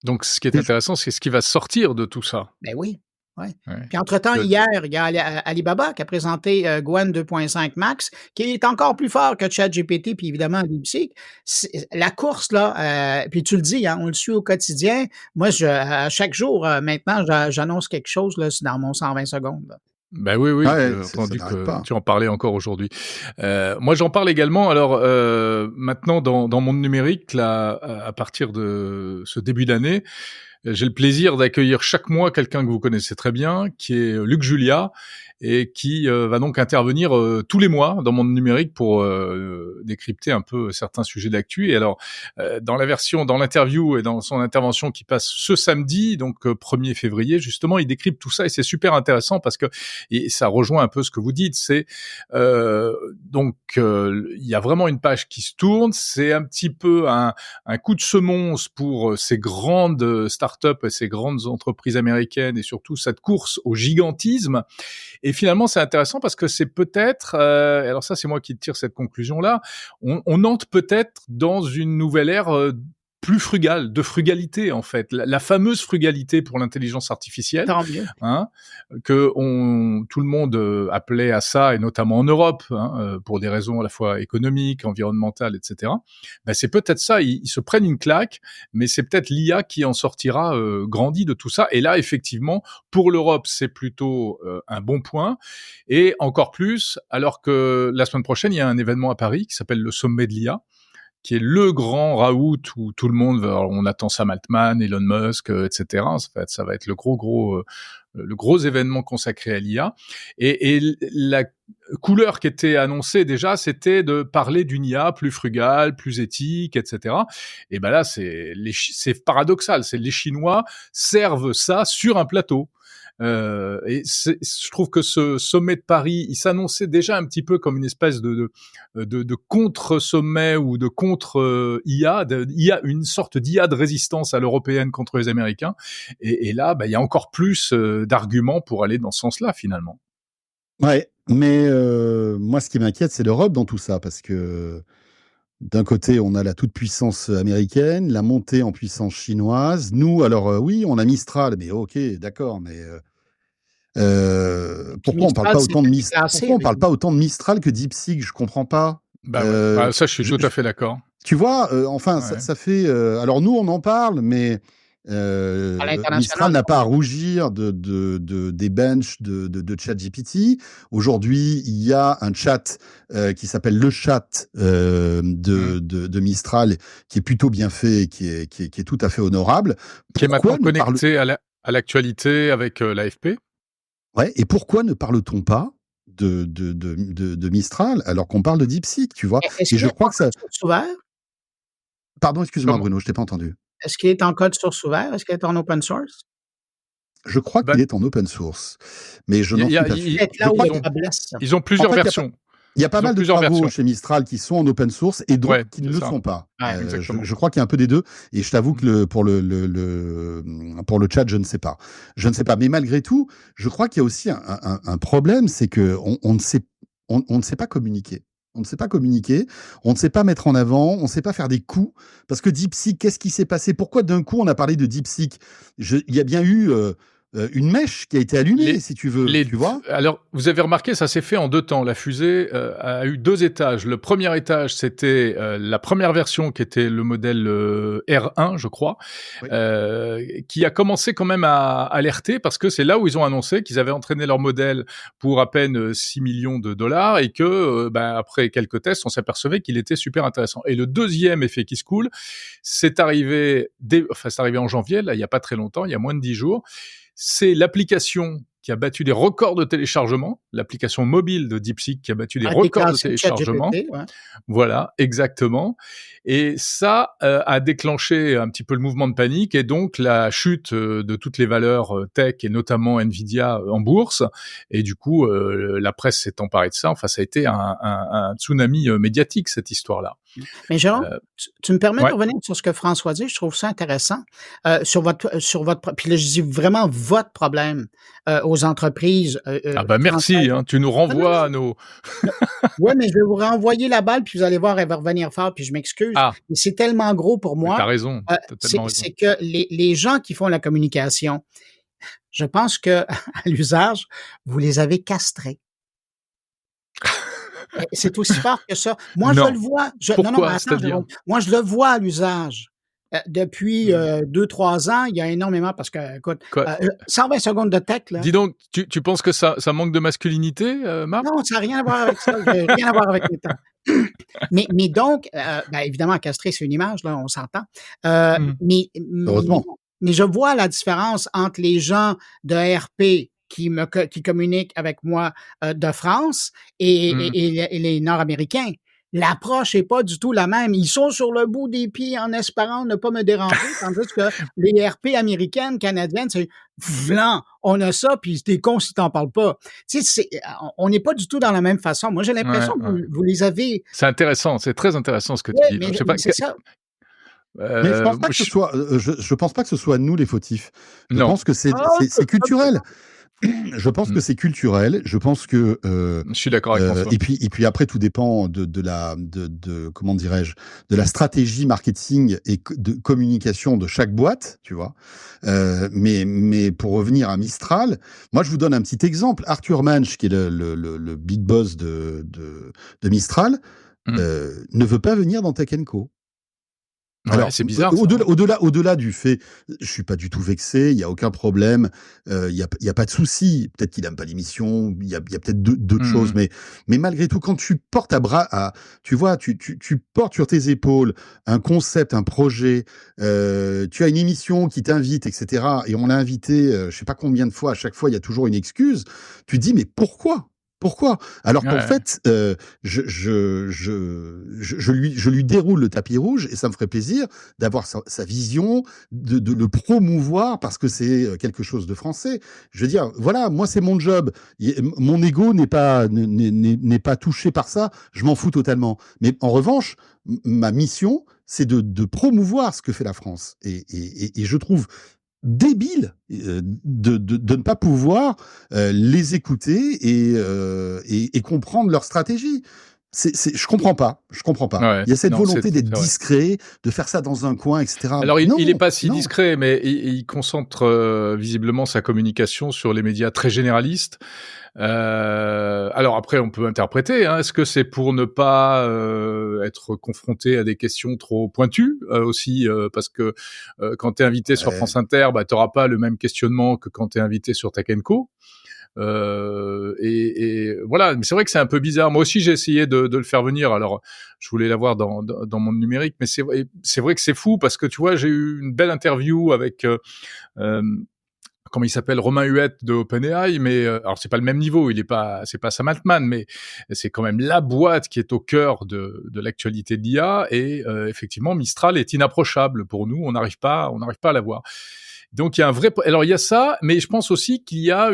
Donc, ce qui est intéressant, c'est ce qui va sortir de tout ça. Ben oui. Ouais. Puis entre-temps, hier, il y a Alibaba qui a présenté Gwen 2.5 Max, qui est encore plus fort que ChatGPT, puis évidemment DeepSeek. La course, là, puis tu le dis, hein, on le suit au quotidien. Moi, à chaque jour, maintenant, j'annonce quelque chose là, dans mon 120 secondes. Là. Ben oui, j'ai entendu que tu en parlais encore aujourd'hui. Moi, j'en parle également. Alors, maintenant, dans Monde Numérique, là, à partir de ce début d'année, j'ai le plaisir d'accueillir chaque mois quelqu'un que vous connaissez très bien, qui est Luc Julia, et qui va donc intervenir tous les mois dans Monde Numérique pour décrypter un peu certains sujets d'actu. Et alors, dans l'interview et dans son intervention qui passe ce samedi, donc 1er février, justement, il décrypte tout ça, et c'est super intéressant parce que et ça rejoint un peu ce que vous dites. C'est il y a vraiment une page qui se tourne. C'est un petit peu un coup de semonce pour ces grandes startups et ces grandes entreprises américaines, et surtout cette course au gigantisme. Et finalement, c'est intéressant parce que c'est peut-être, alors ça, c'est moi qui tire cette conclusion-là, on entre peut-être dans une nouvelle ère plus frugale, de frugalité en fait, la fameuse frugalité pour l'intelligence artificielle, que tout le monde appelait à ça, et notamment en Europe, pour des raisons à la fois économiques, environnementales, etc. Ben c'est peut-être ça, ils se prennent une claque, mais c'est peut-être l'IA qui en sortira grandi de tout ça. Et là, effectivement, pour l'Europe, c'est plutôt un bon point, et encore plus, alors que la semaine prochaine, il y a un événement à Paris qui s'appelle le Sommet de l'IA, qui est le grand raout où tout le monde, on attend Sam Altman, Elon Musk, etc. Ça va être le gros événement consacré à l'IA. Et la couleur qui était annoncée déjà, c'était de parler d'une IA plus frugale, plus éthique, etc. Et ben là, c'est paradoxal. Les Chinois servent ça sur un plateau. Et je trouve que ce sommet de Paris, il s'annonçait déjà un petit peu comme une espèce de contre-sommet ou de contre-IA, une sorte d'IA de résistance à l'européenne contre les Américains. Et là, il y a encore plus d'arguments pour aller dans ce sens-là, finalement. Ouais, mais moi, ce qui m'inquiète, c'est l'Europe dans tout ça, parce que d'un côté, on a la toute-puissance américaine, la montée en puissance chinoise. Nous, alors oui, on a Mistral, mais ok, d'accord, mais pourquoi on parle pas autant de Mistral? Pourquoi on parle pas autant de Mistral que DeepSeek? Je comprends pas. Ça, je suis tout à fait d'accord. Tu vois, ça fait. Alors nous, on en parle, mais Mistral n'a pas à rougir des benches de ChatGPT. Aujourd'hui, il y a un chat qui s'appelle le chat de Mistral, qui est plutôt bien fait, et qui est tout à fait honorable. Qui est maintenant connecté à l'actualité avec l'AFP. Ouais, et pourquoi ne parle-t-on pas de Mistral alors qu'on parle de DeepSeek, tu vois? Et je crois que ça. Pardon, excuse-moi Bruno, je t'ai pas entendu. Est-ce qu'il est en code source ouvert? Est-ce qu'il est en open source? Je crois qu'il est en open source, mais je n'en suis pas sûr. Ils ont plusieurs versions. Il y a pas mal de travaux chez Mistral qui sont en open source et d'autres qui ne le sont pas. Je crois qu'il y a un peu des deux, et je t'avoue que pour le chat, je ne sais pas. Mais malgré tout, je crois qu'il y a aussi un problème, c'est que on ne sait pas communiquer. On ne sait pas communiquer, on ne sait pas mettre en avant, on ne sait pas faire des coups. Parce que DeepSeek, qu'est-ce qui s'est passé? Pourquoi d'un coup on a parlé de DeepSeek? Il y a bien eu une mèche qui a été allumée, si tu veux. Tu vois ? Alors, vous avez remarqué, ça s'est fait en 2 temps. La fusée a eu 2 étages. Le premier étage, c'était la première version qui était le modèle R1, je crois, oui. Qui a commencé quand même à alerter parce que c'est là où ils ont annoncé qu'ils avaient entraîné leur modèle pour à peine 6 millions de dollars et que, après quelques tests, on s'apercevait qu'il était super intéressant. Et le deuxième effet qui se coule, c'est arrivé en janvier, là, il y a pas très longtemps, il y a moins de 10 jours. C'est l'application qui a battu des records de téléchargement, l'application mobile de DeepSeek qui a battu des records de téléchargement. GPT, ouais. Voilà, exactement. Et ça a déclenché un petit peu le mouvement de panique et donc la chute de toutes les valeurs tech et notamment Nvidia en bourse. Et du coup, la presse s'est emparée de ça. Enfin, ça a été un tsunami médiatique, cette histoire-là. Mais Jérôme, tu me permets de revenir sur ce que François dit, je trouve ça intéressant. Sur votre, puis là, je dis vraiment votre problème aux entreprises. Merci, tu nous renvoies à nos... Oui, mais je vais vous renvoyer la balle, puis vous allez voir, elle va revenir fort, puis je m'excuse. Mais c'est tellement gros pour moi. T'as raison, c'est que les gens qui font la communication, je pense que à l'usage, vous les avez castrés. C'est aussi fort que ça. Moi, je le vois. Moi, je le vois à l'usage. Depuis 2-3 ans, il y a énormément, parce que, écoute, 120 secondes de tech, là. Dis donc, tu penses que ça manque de masculinité, Marc? Non, ça n'a rien à voir avec ça. Rien à voir avec les temps. Mais donc, évidemment, castrer, c'est une image, là, on s'entend. Heureusement. Mais je vois la différence entre les gens de RP qui communiquent avec moi de France et les Nord-Américains. L'approche est pas du tout la même. Ils sont sur le bout des pieds en espérant ne pas me déranger, tandis que les RP américaines, canadiennes, c'est blanc, on a ça, puis t'es con si t'en parles pas. Tu sais, on n'est pas du tout dans la même façon. Moi, j'ai l'impression que vous les avez... C'est intéressant, c'est très intéressant ce que tu dis. Mais c'est ça. Mais je pense pas que ce soit, je pense pas que ce soit nous les fautifs. Je pense que c'est culturel. Je pense que c'est culturel. Je pense que je suis d'accord avec François. Et puis après tout dépend de comment dirais-je, de la stratégie marketing et de communication de chaque boîte, tu vois. Mais pour revenir à Mistral, moi je vous donne un petit exemple. Arthur Manch, qui est le big boss de Mistral, ne veut pas venir dans Tech & Co. Alors, c'est bizarre. Au-delà du fait, je suis pas du tout vexé, il y a aucun problème, il y a pas de souci. Peut-être qu'il aime pas l'émission, il y a peut-être d'autres choses, mais malgré tout, quand tu portes tu vois, tu portes sur tes épaules un concept, un projet, tu as une émission qui t'invite, etc. Et on l'a invité, je sais pas combien de fois, à chaque fois, il y a toujours une excuse. Tu te dis, mais pourquoi ? Alors qu'en fait, je lui déroule le tapis rouge et ça me ferait plaisir d'avoir sa vision, de le promouvoir parce que c'est quelque chose de français. Je veux dire, voilà, moi c'est mon job. Mon ego n'est pas touché par ça. Je m'en fous totalement. Mais en revanche, ma mission, c'est de promouvoir ce que fait la France. Et je trouve débile de ne pas pouvoir les écouter et comprendre leur stratégie. Je comprends pas. Ouais, il y a cette volonté d'être discret, de faire ça dans un coin, etc. Alors, il est pas si discret, mais il concentre visiblement sa communication sur les médias très généralistes. Alors après, on peut interpréter. Est-ce que c'est pour ne pas être confronté à des questions trop pointues aussi, parce que quand t'es invité sur France Inter, t'auras pas le même questionnement que quand t'es invité sur Tech & Co. Et voilà, mais c'est vrai que c'est un peu bizarre. Moi aussi, j'ai essayé de le faire venir. Alors, je voulais l'avoir dans Monde Numérique, mais c'est vrai que c'est fou parce que tu vois, j'ai eu une belle interview avec comment il s'appelle, Romain Huette de OpenAI, mais alors c'est pas le même niveau, c'est pas Sam Altman, mais c'est quand même la boîte qui est au cœur de l'actualité de l'IA et effectivement Mistral est inapprochable pour nous, on n'arrive pas à la voir. Donc il y a il y a ça, mais je pense aussi qu'il y a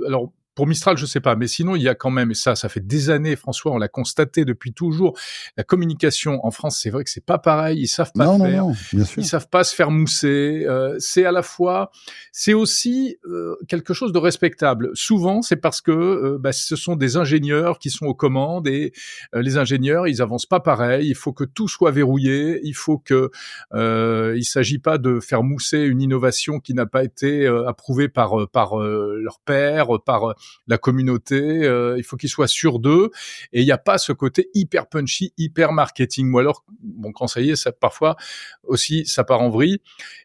alors pour Mistral, je sais pas, mais sinon il y a quand même, et ça fait des années, François, on l'a constaté depuis toujours, la communication en France, c'est vrai que c'est pas pareil, ils savent pas faire, bien sûr. Ils savent pas se faire mousser. C'est à la fois, c'est aussi quelque chose de respectable. Souvent, c'est parce que ce sont des ingénieurs qui sont aux commandes et les ingénieurs, ils avancent pas pareil. Il faut que tout soit verrouillé. Il faut que il s'agit pas de faire mousser une innovation qui n'a pas été approuvée par leur père, par la communauté, il faut qu'ils soient sûrs d'eux, et il n'y a pas ce côté hyper punchy, hyper marketing. Ou alors, bon, quand ça y est, ça, parfois aussi, ça part en vrille.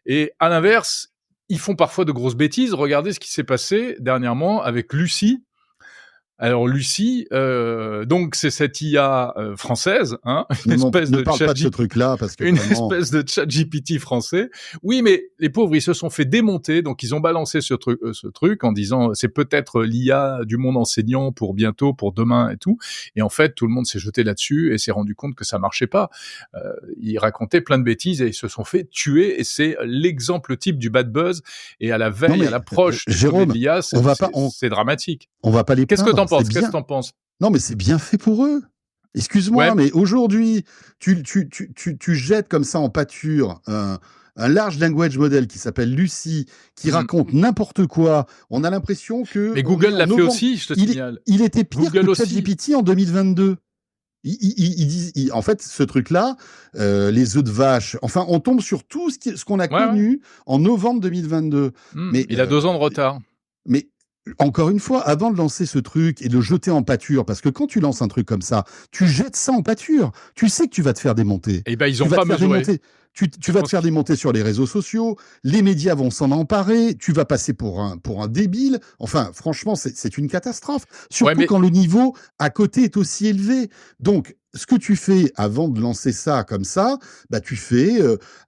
Et à l'inverse, ils font parfois de grosses bêtises. Regardez ce qui s'est passé dernièrement avec Lucie. Alors Lucie, donc c'est cette IA française, hein, ne parle pas de ce truc-là parce que espèce de ChatGPT français. Oui, mais les pauvres, ils se sont fait démonter, donc ils ont balancé ce truc en disant c'est peut-être l'IA du monde enseignant pour bientôt, pour demain et tout. Et en fait, tout le monde s'est jeté là-dessus et s'est rendu compte que ça marchait pas. Ils racontaient plein de bêtises et ils se sont fait tuer. Et c'est l'exemple type du bad buzz. Et à la veille, à l'approche de l'IA, c'est dramatique. On va pas les Qu'est-ce que t'en penses? Non, mais c'est bien fait pour eux. Excuse-moi, mais aujourd'hui, tu jettes comme ça en pâture un large language model qui s'appelle Lucie, qui raconte n'importe quoi. On a l'impression que... Mais Google l'a fait aussi, je te signale. Il était pire que ChatGPT en 2022. En fait, ce truc-là, les œufs de vache, enfin, on tombe sur tout ce qu'on a connu en novembre 2022. Mais il a 2 ans de retard. Mais encore une fois, avant de lancer ce truc et de le jeter en pâture, parce que quand tu lances un truc comme ça, tu jettes ça en pâture. Tu sais que tu vas te faire démonter. Et ils ont pas mesuré. Tu vas te faire démonter sur les réseaux sociaux, les médias vont s'en emparer, tu vas passer pour un débile. Enfin, franchement, c'est une catastrophe. Surtout quand le niveau à côté est aussi élevé. Donc, ce que tu fais avant de lancer ça comme ça, tu fais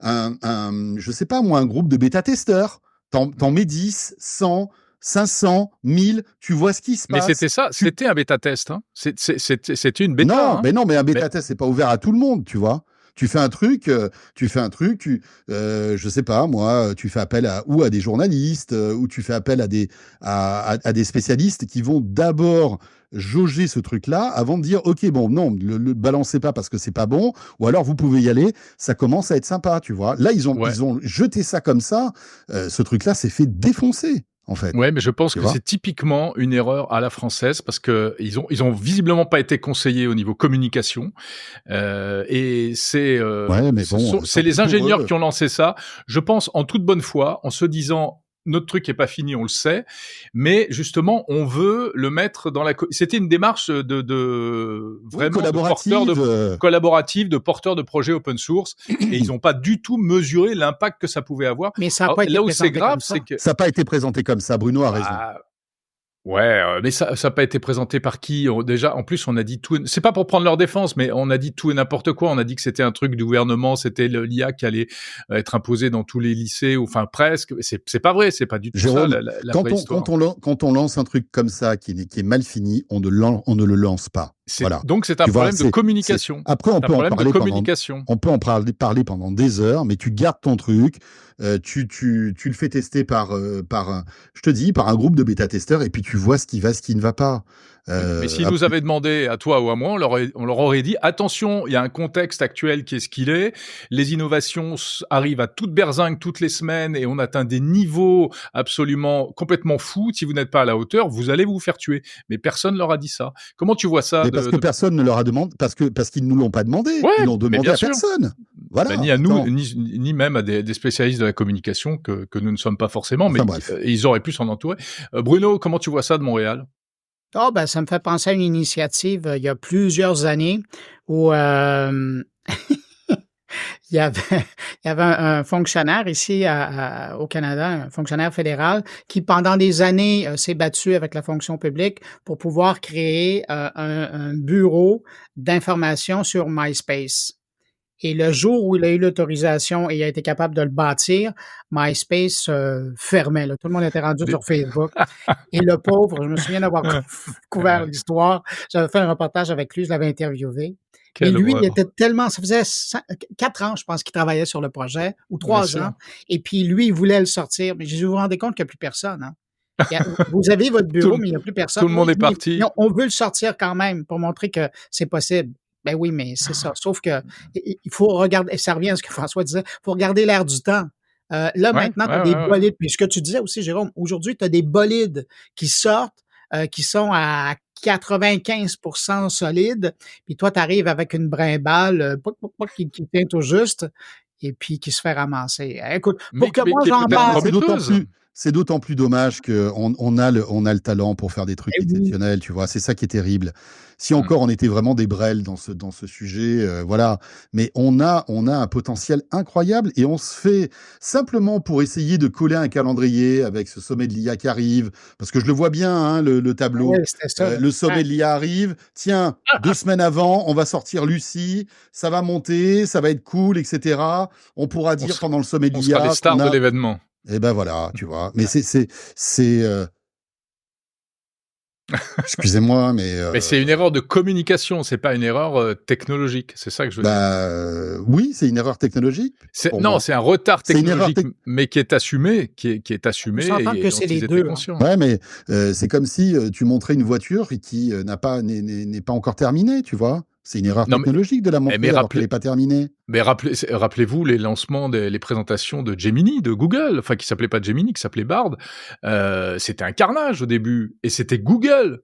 je sais pas moi, un groupe de bêta-testeurs. T'en mets 10, 100... 500, 1000, tu vois ce qui se passe. Mais c'était ça, c'était un bêta-test. Hein. C'était une bêta. Non, mais un bêta-test, c'est pas ouvert à tout le monde, tu vois. Tu fais un truc, je sais pas, moi, tu fais appel à des journalistes, ou tu fais appel à des spécialistes qui vont d'abord jauger ce truc-là avant de dire, ok, bon, non, le balancez pas parce que c'est pas bon, ou alors vous pouvez y aller, ça commence à être sympa, tu vois. Là, ils ont jeté ça comme ça, ce truc-là s'est fait défoncer. En fait. Ouais, mais je pense que c'est typiquement une erreur à la française parce que ils ont visiblement pas été conseillés au niveau communication et c'est c'est les ingénieurs qui ont lancé ça. Je pense en toute bonne foi, en se disant notre truc est pas fini, on le sait, mais justement on veut le mettre dans la. C'était une démarche de vraiment collaborative, de porteurs de projets open source, et ils n'ont pas du tout mesuré l'impact que ça pouvait avoir. Mais ça a pas été là où c'est grave, c'est que ça n'a pas été présenté comme ça. Bruno a raison. Ouais, mais ça n'a pas été présenté par qui? Déjà, en plus, on a dit tout. C'est pas pour prendre leur défense, mais on a dit tout et n'importe quoi. On a dit que c'était un truc du gouvernement, c'était l'IA qui allait être imposé dans tous les lycées, ou enfin presque. C'est pas vrai, c'est pas du tout Jérôme, ça. Quand on lance un truc comme ça qui est mal fini, on ne le lance pas. Voilà. Donc c'est un problème de communication. Après, on peut en parler pendant des heures, mais tu gardes ton truc, tu le fais tester par un groupe de bêta-testeurs, et puis tu vois ce qui va, ce qui ne va pas. Mais s'ils nous avaient demandé, à toi ou à moi, on leur aurait dit, attention, il y a un contexte actuel qui est ce qu'il est, les innovations arrivent à toute berzingue toutes les semaines et on atteint des niveaux absolument complètement fous. Si vous n'êtes pas à la hauteur, vous allez vous faire tuer. Mais personne leur a dit ça. Comment tu vois ça? Parce que personne ne leur a demandé, parce qu'ils ne nous l'ont pas demandé. Ils l'ont demandé à personne. Voilà. Ni à nous, ni même à des spécialistes de la communication que nous ne sommes pas forcément, mais ils auraient pu s'en entourer. Bruno, comment tu vois ça de Montréal? Ça me fait penser à une initiative il y a plusieurs années où il y avait un fonctionnaire ici au Canada, un fonctionnaire fédéral, qui pendant des années s'est battu avec la fonction publique pour pouvoir créer un bureau d'information sur MySpace. Et le jour où il a eu l'autorisation et il a été capable de le bâtir, MySpace fermait. Tout le monde était rendu sur Facebook. Et le pauvre, je me souviens d'avoir couvert l'histoire. J'avais fait un reportage avec lui, je l'avais interviewé. Et lui, il était tellement... Ça faisait 4 ans, je pense, qu'il travaillait sur le projet, ou 3 ans. Et puis lui, il voulait le sortir. Mais je vous rendez compte qu'il n'y a plus personne. Hein? Vous avez votre bureau, mais il n'y a plus personne. Tout le monde est parti. Non, on veut le sortir quand même pour montrer que c'est possible. Ben oui, mais c'est ça. Sauf que il faut regarder, ça revient à ce que François disait, il faut regarder l'air du temps. Là, maintenant, tu as des bolides. Puis ce que tu disais aussi, Jérôme, aujourd'hui, tu as des bolides qui sortent, qui sont à 95% solides. Puis toi, tu arrives avec une brimballe qui tient tout juste et puis qui se fait ramasser. Écoute, pour que moi, j'en parle. C'est d'autant plus dommage qu'on a le talent pour faire des trucs exceptionnels, tu vois. C'est ça qui est terrible. Si encore on était vraiment des brels dans ce sujet, voilà. Mais on a un potentiel incroyable et on se fait simplement pour essayer de coller un calendrier avec ce sommet de l'IA qui arrive. Parce que je le vois bien, hein, le tableau. Oui, c'était ça. Le sommet de l'IA arrive. Tiens, 2 semaines avant, on va sortir Lucie. Ça va monter, ça va être cool, etc. On pourra dire pendant le sommet de l'IA. On sera les stars de l'événement. Et ben voilà, tu vois. Mais c'est excusez-moi, mais c'est une erreur de communication, c'est pas une erreur technologique. C'est ça que je veux dire. Oui, c'est une erreur technologique. C'est un retard technologique, mais qui est assumé, qui est assumé. On que c'est les deux. Ouais, mais c'est comme si tu montrais une voiture qui n'est pas encore terminée, tu vois. C'est une erreur technologique de la montrer alors qu'elle n'est pas terminée. Mais rappelez-vous les lancements, les présentations de Gemini, de Google, enfin qui s'appelait pas Gemini, qui s'appelait Bard. C'était un carnage au début, et c'était Google.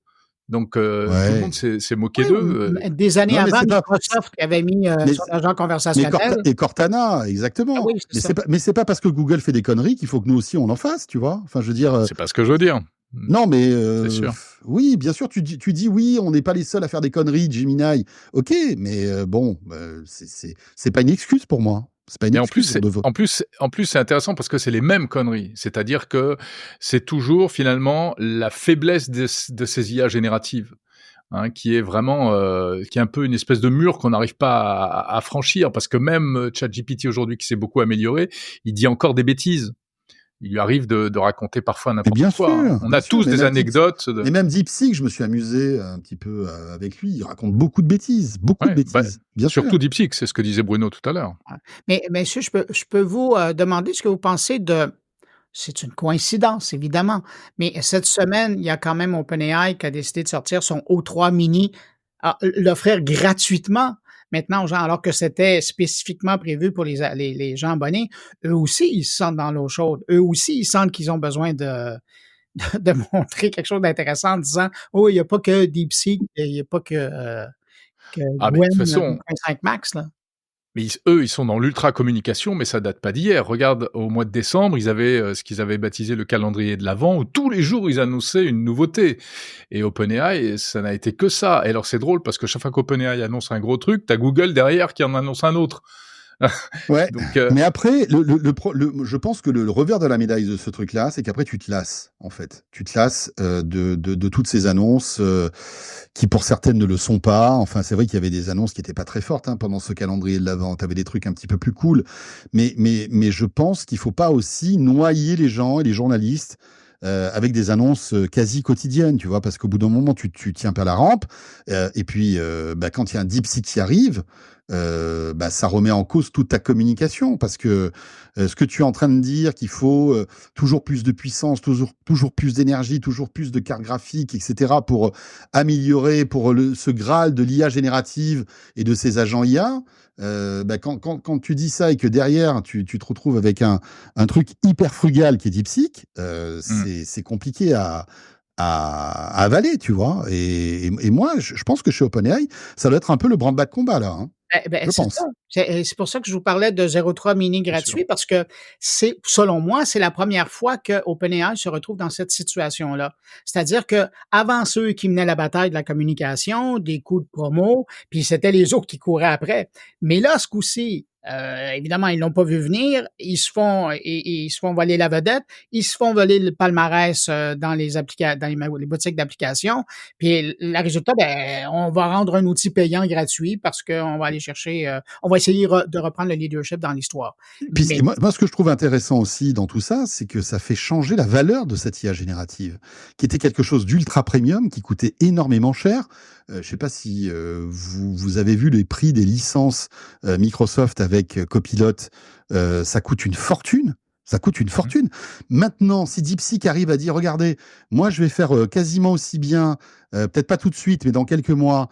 Donc tout le monde s'est moqué d'eux. Des années avant, Microsoft avait mis son agent conversationnel. Et Cortana, exactement. Ah oui, mais c'est pas parce que Google fait des conneries qu'il faut que nous aussi on en fasse, tu vois. Enfin, je veux dire. C'est pas ce que je veux dire. Non, mais c'est sûr. Oui, bien sûr, tu dis oui, on n'est pas les seuls à faire des conneries, Gemini. Ok, mais c'est pas une excuse pour moi. C'est pas une excuse. En plus, c'est intéressant parce que c'est les mêmes conneries. C'est-à-dire que c'est toujours finalement la faiblesse de ces IA génératives. Hein, qui est vraiment qui est un peu une espèce de mur qu'on n'arrive pas à franchir, parce que même ChatGPT aujourd'hui, qui s'est beaucoup amélioré, il dit encore des bêtises. Il lui arrive de raconter parfois n'importe quoi. Sûr, on a tous des anecdotes. Et même DeepSeek, je me suis amusé un petit peu avec lui. Il raconte beaucoup de bêtises. Bien sûr. Surtout DeepSeek, c'est ce que disait Bruno tout à l'heure. Mais messieurs, je peux vous demander ce que vous pensez de... C'est une coïncidence, évidemment. Mais cette semaine, il y a quand même OpenAI qui a décidé de sortir son O3 Mini, l'offrir gratuitement maintenant aux gens, alors que c'était spécifiquement prévu pour les gens abonnés. Eux aussi, ils se sentent dans l'eau chaude. Eux aussi, ils sentent qu'ils ont besoin de montrer quelque chose d'intéressant en disant « Oh, il n'y a pas que DeepSeek, il n'y a pas que Gwen 5 Max, là. » Mais eux, ils sont dans l'ultra-communication, mais ça date pas d'hier. Regarde, au mois de décembre, ils avaient ce qu'ils avaient baptisé le calendrier de l'Avent, où tous les jours, ils annonçaient une nouveauté. Et OpenAI, ça n'a été que ça. Et alors, c'est drôle, parce que chaque fois qu'OpenAI annonce un gros truc, t'as Google derrière qui en annonce un autre. Ouais. Donc, mais après, je pense que le revers de la médaille de ce truc-là, c'est qu'après tu te lasses, en fait. Tu te lasses de toutes ces annonces qui, pour certaines, ne le sont pas. Enfin, c'est vrai qu'il y avait des annonces qui étaient pas très fortes pendant ce calendrier de l'Avent. T'avais des trucs un petit peu plus cool, mais je pense qu'il faut pas aussi noyer les gens et les journalistes avec des annonces quasi quotidiennes, tu vois, parce qu'au bout d'un moment, tu tiens pas la rampe. Et puis, quand il y a un DeepSeek qui arrive, ça remet en cause toute ta communication, parce que ce que tu es en train de dire, qu'il faut toujours plus de puissance, toujours plus d'énergie, toujours plus de cartes graphiques, etc., pour améliorer, pour ce Graal de l'IA générative et de ces agents IA, quand tu dis ça et que derrière tu te retrouves avec un truc hyper frugal qui est DeepSeek, c'est compliqué à avaler, tu vois. Et moi, je pense que chez OpenAI, ça doit être un peu le branle-bas de combat, là. Je pense. C'est pour ça que je vous parlais de 0.3 Mini gratuit, parce que selon moi, c'est la première fois que OpenAI se retrouve dans cette situation-là. C'est-à-dire que avant ceux qui menaient la bataille de la communication, des coups de promo, puis c'était les autres qui couraient après. Mais là, ce coup-ci, évidemment, ils l'ont pas vu venir. Ils se font voler la vedette. Ils se font voler le palmarès dans les boutiques d'applications. Puis le résultat, on va rendre un outil payant gratuit parce qu'on va aller chercher, on va essayer de reprendre le leadership dans l'histoire. Puis moi, ce que je trouve intéressant aussi dans tout ça, c'est que ça fait changer la valeur de cette IA générative, qui était quelque chose d'ultra premium, qui coûtait énormément cher. Je sais pas si vous avez vu les prix des licences Microsoft avec Copilot, ça coûte une fortune. Ça coûte une fortune. Maintenant, si DeepSeek arrive à dire, regardez, moi je vais faire quasiment aussi bien, peut-être pas tout de suite, mais dans quelques mois,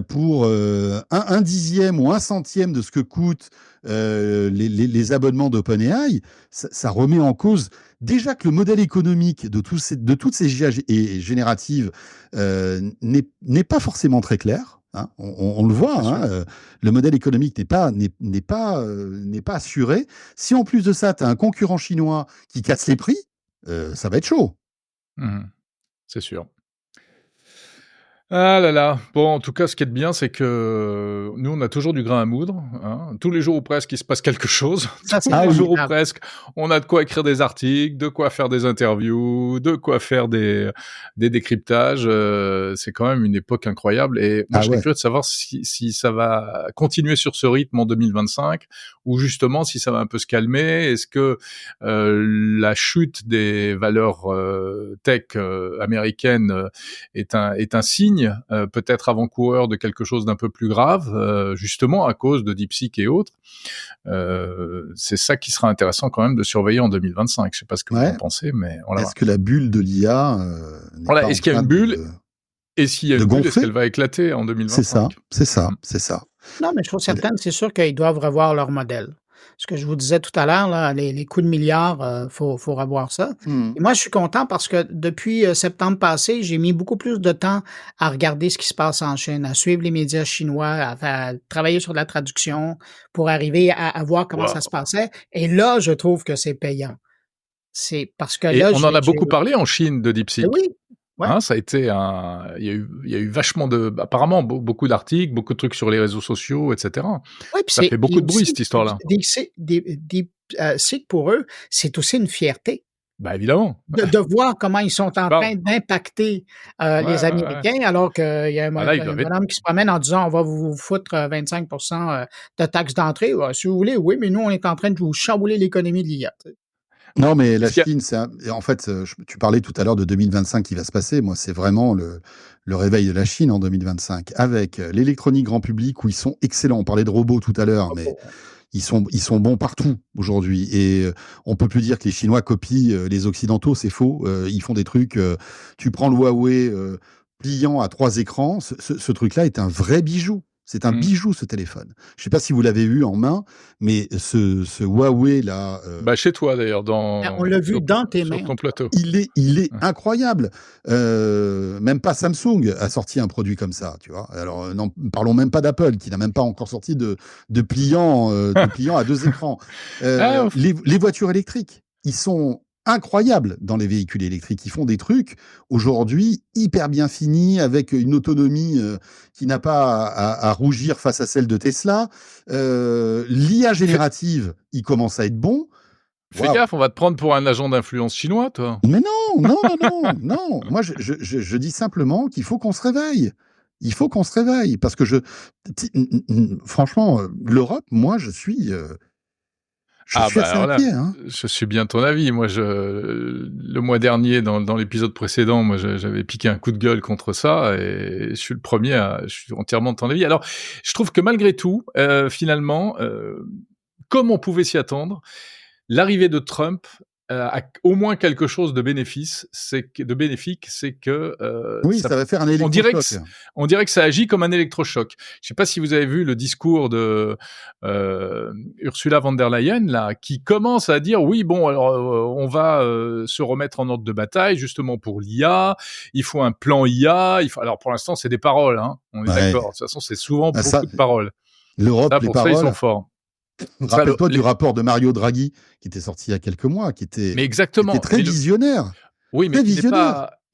pour un dixième ou un centième de ce que coûtent les abonnements d'OpenAI, ça remet en cause déjà que le modèle économique de toutes ces IA génératives n'est pas forcément très clair. Hein, on le voit, hein, le modèle économique n'est pas assuré. Si en plus de ça, tu as un concurrent chinois qui casse les prix, ça va être chaud. C'est sûr. Ah là là. Bon, en tout cas, ce qui est bien, c'est que nous, on a toujours du grain à moudre. Hein. Tous les jours ou presque, il se passe quelque chose. Tous les jours ou presque, on a de quoi écrire des articles, de quoi faire des interviews, de quoi faire des décryptages. C'est quand même une époque incroyable. Et moi, je serais curieux de savoir si ça va continuer sur ce rythme en 2025 ou justement si ça va un peu se calmer. Est-ce que la chute des valeurs tech américaines est un signe peut-être avant-coureur de quelque chose d'un peu plus grave, justement à cause de DeepSeek et autres. C'est ça qui sera intéressant quand même de surveiller en 2025. Je ne sais pas ce que vous en pensez, mais on Est-ce que la bulle de l'IA est-ce qu'il y a une bulle et s'il y a une bulle, est-ce qu'elle va écécler en 2025? C'est ça. Non, mais je trouve certaines, c'est sûr qu'ils doivent revoir leur modèle. Ce que je vous disais tout à l'heure, là, les coups de milliards, faut revoir ça. Et moi, je suis content parce que depuis septembre passé, j'ai mis beaucoup plus de temps à regarder ce qui se passe en Chine, à suivre les médias chinois, à travailler sur la traduction pour arriver à voir comment ça se passait. Et là, je trouve que c'est payant. C'est parce que là, on en a beaucoup parlé en Chine de DeepSeek. Oui. Ouais. Hein, ça a été il y a eu vachement apparemment beaucoup d'articles, beaucoup de trucs sur les réseaux sociaux, etc. Ouais, ça fait beaucoup de bruit, cette histoire-là. DeepSeek, pour eux, c'est aussi une fierté. Bah, évidemment. De voir comment ils sont en train d'impacter les Américains, alors qu'il y a un bonhomme qui se promène en disant, on va vous foutre 25% de taxes d'entrée. Si vous voulez, oui, mais nous, on est en train de vous chambouler l'économie de l'IA. Non, mais la Chine, en fait, tu parlais tout à l'heure de 2025 qui va se passer. Moi, c'est vraiment le réveil de la Chine en 2025 avec l'électronique grand public où ils sont excellents. On parlait de robots tout à l'heure, mais ils sont bons partout aujourd'hui. Et on peut plus dire que les Chinois copient les Occidentaux, c'est faux. Ils font des trucs. Tu prends le Huawei pliant à 3 écrans. Ce truc-là est un vrai bijou. C'est un bijou, ce téléphone. Je ne sais pas si vous l'avez eu en main, mais ce Huawei là. Chez toi d'ailleurs, on l'a vu dans tes mains. Sur ton plateau. Il est incroyable. Même pas Samsung a sorti un produit comme ça, tu vois. Alors, parlons même pas d'Apple, qui n'a même pas encore sorti de pliant à 2 écrans. Les voitures électriques, ils sont incroyables dans les véhicules électriques. Ils font des trucs aujourd'hui hyper bien finis avec une autonomie qui n'a pas à rougir face à celle de Tesla. L'IA générative, il commence à être bon. Fais gaffe, on va te prendre pour un agent d'influence chinois, toi. Mais non. Moi, je dis simplement qu'il faut qu'on se réveille. Il faut qu'on se réveille parce que franchement, l'Europe, moi, je suis assez inquiet. Hein. Je suis bien ton avis. Moi, le mois dernier, dans l'épisode précédent, moi, j'avais piqué un coup de gueule contre ça et je suis le premier je suis entièrement de ton avis. Alors, je trouve que malgré tout, finalement, comme on pouvait s'y attendre, l'arrivée de Trump a au moins quelque chose de bénéfique, c'est que ça va faire un électrochoc. On dirait que ça agit comme un électrochoc. Je sais pas si vous avez vu le discours de Ursula von der Leyen là, qui commence à dire oui bon alors on va se remettre en ordre de bataille justement pour l'IA. Il faut un plan IA. Alors pour l'instant c'est des paroles, hein. On est d'accord. De toute façon c'est souvent beaucoup de paroles. L'Europe, les paroles. Ça, ils sont forts. Rappelle-toi du rapport de Mario Draghi qui était sorti il y a quelques mois, qui était très visionnaire. Oui, mais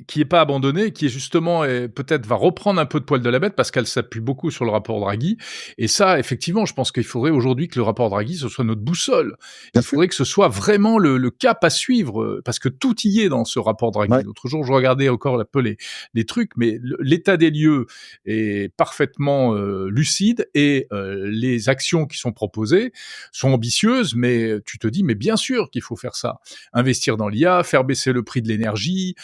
qui n'est pas abandonné, qui est justement, peut-être va reprendre un peu de poil de la bête parce qu'elle s'appuie beaucoup sur le rapport Draghi. Et ça, effectivement, je pense qu'il faudrait aujourd'hui que le rapport Draghi, ce soit notre boussole. Il faudrait que ce soit vraiment le cap à suivre parce que tout y est dans ce rapport Draghi. Ouais. L'autre jour, je regardais encore un peu les trucs, mais l'état des lieux est parfaitement lucide et les actions qui sont proposées sont ambitieuses, mais tu te dis, mais bien sûr qu'il faut faire ça. Investir dans l'IA, faire baisser le prix de l'énergie,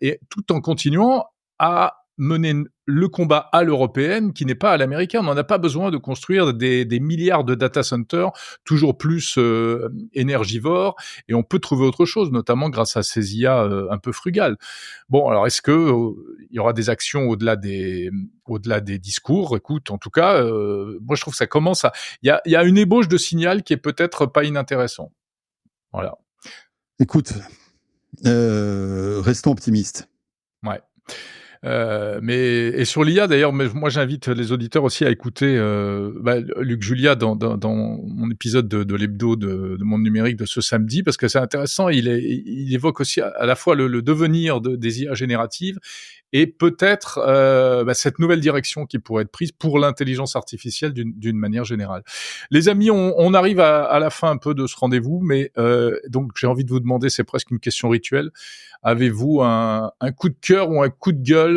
et tout en continuant à mener le combat à l'européenne qui n'est pas à l'américaine. On n'en a pas besoin de construire des milliards de data centers toujours plus énergivores, et on peut trouver autre chose, notamment grâce à ces IA un peu frugales. Bon, alors est-ce que il y aura des actions au-delà des discours? Écoute, en tout cas, moi je trouve que ça commence à... Il y a une ébauche de signal qui est peut-être pas inintéressant. Voilà. Écoute, restons optimistes. Ouais. Et sur l'IA d'ailleurs, moi j'invite les auditeurs aussi à écouter Luc Julia dans mon épisode de l'hebdo de Monde Numérique de ce samedi, parce que c'est intéressant. Il évoque aussi à la fois le devenir des IA génératives et peut-être cette nouvelle direction qui pourrait être prise pour l'intelligence artificielle d'une manière générale. Les amis, on arrive à la fin un peu de ce rendez-vous, mais donc j'ai envie de vous demander, c'est presque une question rituelle, avez-vous un coup de cœur ou un coup de gueule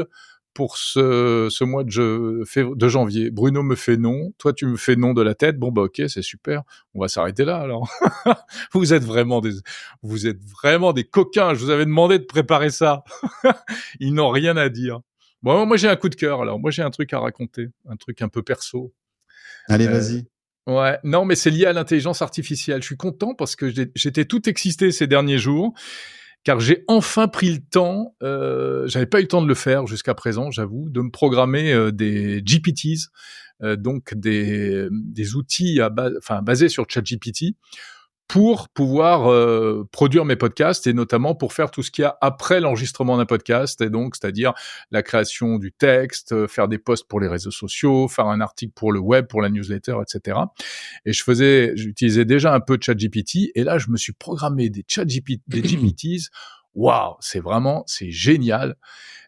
pour ce mois de janvier? Bruno me fait non, toi tu me fais non de la tête. Bon bah ok, c'est super, on va s'arrêter là alors. Vous êtes vraiment des coquins, je vous avais demandé de préparer ça. Ils n'ont rien à dire. Bon, moi j'ai un coup de cœur alors, moi j'ai un truc à raconter, un truc un peu perso. Allez, vas-y. Ouais, non mais c'est lié à l'intelligence artificielle. Je suis content parce que j'étais tout excité ces derniers jours, car j'ai enfin pris le temps, j'avais pas eu le temps de le faire jusqu'à présent, j'avoue, de me programmer des GPTs, donc des outils basés sur ChatGPT, pour pouvoir produire mes podcasts, et notamment pour faire tout ce qu'il y a après l'enregistrement d'un podcast, et donc c'est-à-dire la création du texte, faire des posts pour les réseaux sociaux, faire un article pour le web, pour la newsletter, etc. Et j'utilisais déjà un peu ChatGPT, et là je me suis programmé des GPTs. Waouh, c'est génial.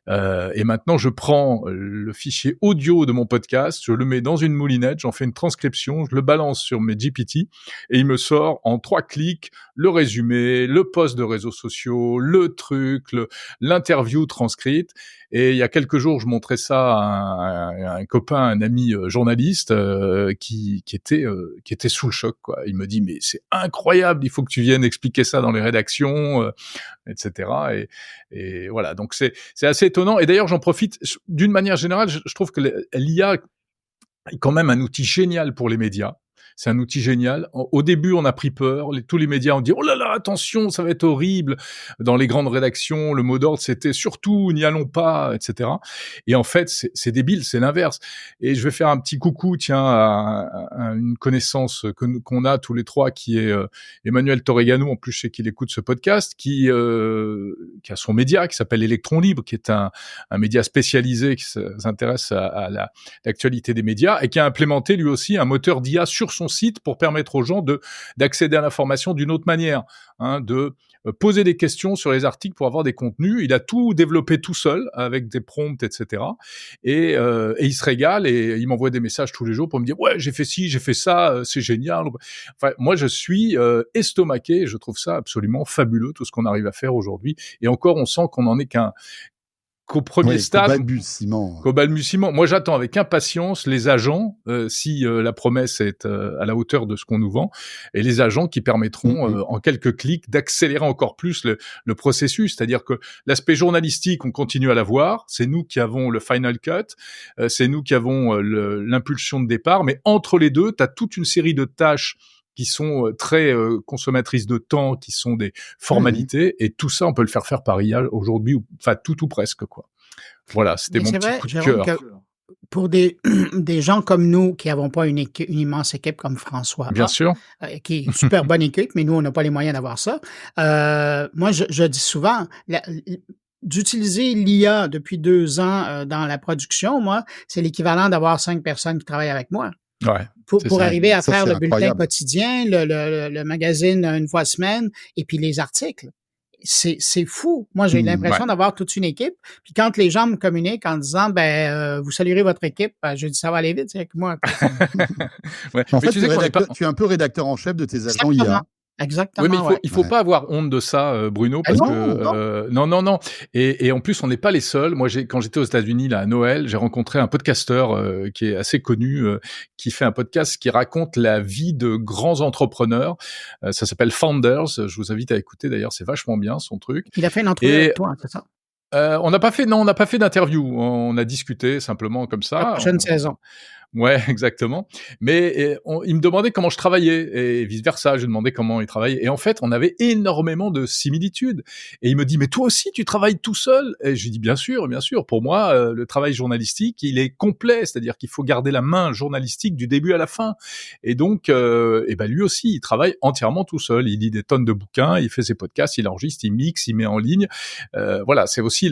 Et maintenant, je prends le fichier audio de mon podcast, je le mets dans une moulinette, j'en fais une transcription, je le balance sur mes GPT, et il me sort en 3 clics le résumé, le post de réseaux sociaux, le truc, l'interview transcrite. Et il y a quelques jours, je montrais ça à un copain, un ami journaliste qui était sous le choc, quoi. Il me dit mais c'est incroyable, il faut que tu viennes expliquer ça dans les rédactions, etc. Et voilà, donc c'est assez étonnant. Et d'ailleurs, j'en profite d'une manière générale. Je trouve que l'IA est quand même un outil génial pour les médias. C'est un outil génial. Au début, on a pris peur. Tous les médias ont dit « Oh là là, attention, ça va être horrible !» Dans les grandes rédactions, le mot d'ordre, c'était « Surtout, n'y allons pas !» etc. Et en fait, c'est débile, c'est l'inverse. Et je vais faire un petit coucou, tiens, à une connaissance qu'on a tous les trois, qui est Emmanuel Torregano. En plus, je sais qu'il écoute ce podcast, qui a son média, qui s'appelle Électron Libre, qui est un média spécialisé qui s'intéresse à l'actualité des médias, et qui a implémenté lui aussi un moteur d'IA sur son site pour permettre aux gens d'accéder à l'information d'une autre manière, de poser des questions sur les articles pour avoir des contenus. Il a tout développé tout seul avec des prompts, etc. Et il se régale, et il m'envoie des messages tous les jours pour me dire « Ouais, j'ai fait ci, j'ai fait ça, c'est génial. » Enfin, moi, je suis estomaqué, et je trouve ça absolument fabuleux, tout ce qu'on arrive à faire aujourd'hui. Et encore, on sent qu'on en est qu'au premier stade, qu'au balbutiement. Moi, j'attends avec impatience les agents, si la promesse est à la hauteur de ce qu'on nous vend, et les agents qui permettront en quelques clics d'accélérer encore plus le processus. C'est-à-dire que l'aspect journalistique, on continue à l'avoir, c'est nous qui avons le final cut, c'est nous qui avons l'impulsion de départ, mais entre les deux, tu as toute une série de tâches qui sont très consommatrices de temps, qui sont des formalités, et tout ça, on peut le faire par IA aujourd'hui, enfin tout ou presque, quoi. Voilà, c'était mon petit coup de cœur. Pour des gens comme nous qui n'avons pas une immense équipe comme François, bien sûr, qui est une super bonne équipe, mais nous, on n'a pas les moyens d'avoir ça. Moi, je dis souvent, d'utiliser l'IA depuis 2 ans dans la production, moi, c'est l'équivalent d'avoir 5 personnes qui travaillent avec moi. Ouais, pour arriver à faire le bulletin quotidien, le magazine une fois semaine, et puis les articles. C'est fou. Moi, j'ai l'impression d'avoir toute une équipe. Puis quand les gens me communiquent en disant, vous saluerez votre équipe, je dis, ça va aller vite, c'est avec moi. Ouais. En fait, tu es un peu rédacteur en chef de tes agents IA. Exactement. Oui, mais il faut pas avoir honte de ça, Bruno, parce que non. Et en plus, on n'est pas les seuls. Moi, quand j'étais aux États-Unis là à Noël, j'ai rencontré un podcasteur qui est assez connu, qui fait un podcast qui raconte la vie de grands entrepreneurs. Ça s'appelle Founders. Je vous invite à écouter. D'ailleurs, c'est vachement bien son truc. Il a fait une entrevue avec toi, c'est ça? On n'a pas fait d'interview. On a discuté simplement comme ça. La prochaine saison. Ouais, exactement. Mais il me demandait comment je travaillais et vice-versa. Je demandais comment il travaillait. Et en fait, on avait énormément de similitudes. Et il me dit, mais toi aussi, tu travailles tout seul? Et je lui dis, bien sûr, bien sûr. Pour moi, le travail journalistique, il est complet. C'est-à-dire qu'il faut garder la main journalistique du début à la fin. Et donc, lui aussi, il travaille entièrement tout seul. Il lit des tonnes de bouquins, il fait ses podcasts, il enregistre, il mixe, il met en ligne. Voilà, c'est aussi...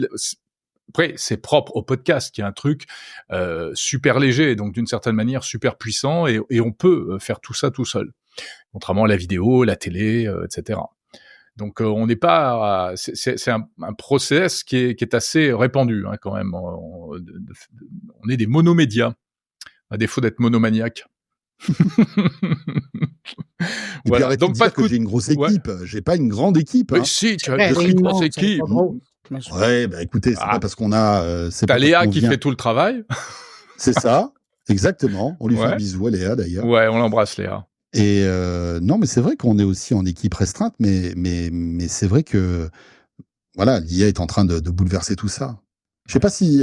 Après, c'est propre au podcast, qui est un truc super léger, donc d'une certaine manière super puissant, et on peut faire tout ça tout seul, contrairement à la vidéo, la télé, etc. Donc on n'est pas, c'est un process qui est assez répandu hein, quand même. On est des monomédias, à défaut d'être monomaniaques. Voilà. Puis donc pas de j'ai une grosse équipe, j'ai pas une grande équipe. Mais si, tu as une grosse équipe. Ouais, bah écoutez, c'est pas parce qu'on a. T'as Léa qui fait tout le travail. C'est ça, exactement. On lui fait un bisou à Léa d'ailleurs. Ouais, on l'embrasse Léa. Et non, mais c'est vrai qu'on est aussi en équipe restreinte, mais c'est vrai que voilà, l'IA est en train de bouleverser tout ça. Je sais pas si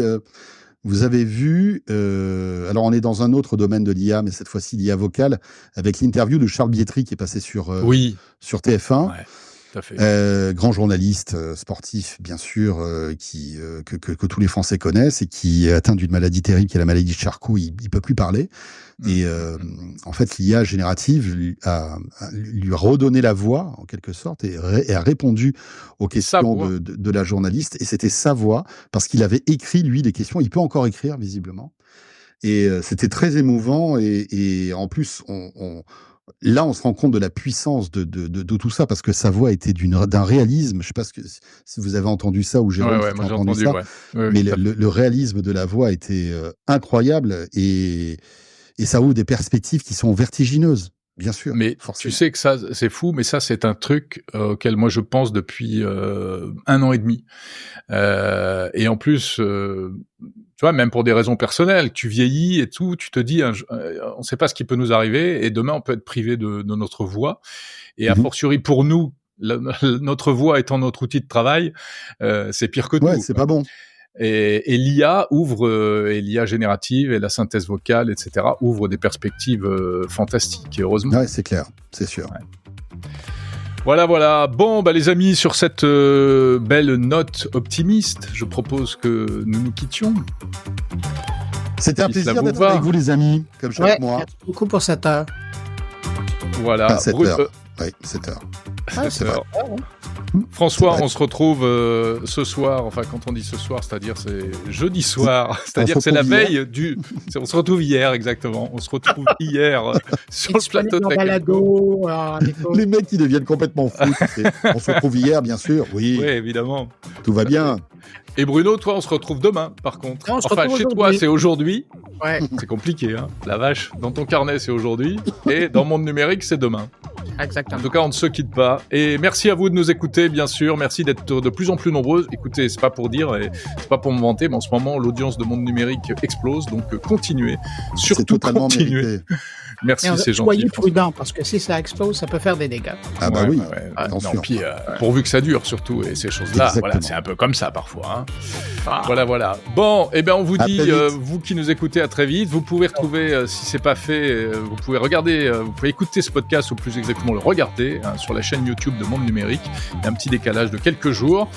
vous avez vu. Alors, on est dans un autre domaine de l'IA, mais cette fois-ci l'IA vocale, avec l'interview de Charles Bietri qui est passé sur TF1. Ouais. Tout à fait. Grand journaliste sportif, bien sûr, que tous les Français connaissent et qui est atteint d'une maladie terrible, qui est la maladie de Charcot. Il peut plus parler. Et en fait, l'IA générative lui a redonné la voix, en quelque sorte, et a répondu aux questions de la journaliste. Et c'était sa voix, parce qu'il avait écrit, lui, les questions. Il peut encore écrire, visiblement. Et c'était très émouvant. Et en plus, là, on se rend compte de la puissance de tout ça, parce que sa voix était d'un réalisme. Je sais pas si vous avez entendu ça ou Jérôme moi j'ai entendu ça. Ouais, mais le réalisme de la voix était incroyable et ça ouvre des perspectives qui sont vertigineuses, bien sûr. Mais forcément. Tu sais que ça, c'est fou, mais ça, c'est un truc auquel moi je pense depuis 1 an et demi. Et en plus, tu vois, même pour des raisons personnelles, tu vieillis et tout, tu te dis, on ne sait pas ce qui peut nous arriver, et demain on peut être privé de notre voix. Et a fortiori pour nous, notre voix étant notre outil de travail, c'est pire que tout. Ouais, c'est pas bon. Et l'IA et l'IA générative et la synthèse vocale, etc., ouvre des perspectives fantastiques, et heureusement. Ouais, c'est clair, c'est sûr. Ouais. Voilà. Bon, les amis, sur cette belle note optimiste, je propose que nous nous quittions. C'était un plaisir d'être avec vous, les amis, comme chaque mois. Merci beaucoup pour cette heure. Voilà. 7 heures. Oui, 7 heures. C'est vrai. François, on se retrouve ce soir, enfin quand on dit ce soir, c'est-à-dire c'est jeudi soir, c'est-à-dire que c'est la veille on se retrouve hier, exactement, on se retrouve hier sur le plateau de Balado. Les mecs qui deviennent complètement fous, on se retrouve hier, bien sûr, oui, évidemment. Tout va bien. Et Bruno, toi, on se retrouve demain, par contre. Non, chez toi, c'est aujourd'hui. Ouais. C'est compliqué, hein. La vache. Dans ton carnet, c'est aujourd'hui. Et dans Monde Numérique, c'est demain. Exactement. En tout cas, on ne se quitte pas. Et merci à vous de nous écouter, bien sûr. Merci d'être de plus en plus nombreux. Écoutez, c'est pas pour dire et c'est pas pour me vanter, mais en ce moment, l'audience de Monde Numérique explose. Donc, continuez. Surtout continuez. Mérité. Merci, c'est gentil. Soyez prudents, parce que si ça explose, ça peut faire des dégâts. Ah bah oui, attention. Non, puis, pourvu que ça dure, surtout, et ces choses-là, voilà, c'est un peu comme ça parfois. Hein. Voilà. Bon, on vous dit, vous qui nous écoutez, à très vite. Vous pouvez retrouver, si c'est pas fait, vous pouvez regarder, vous pouvez écouter ce podcast, ou plus exactement le regarder, sur la chaîne YouTube de Monde Numérique. Il y a un petit décalage de quelques jours.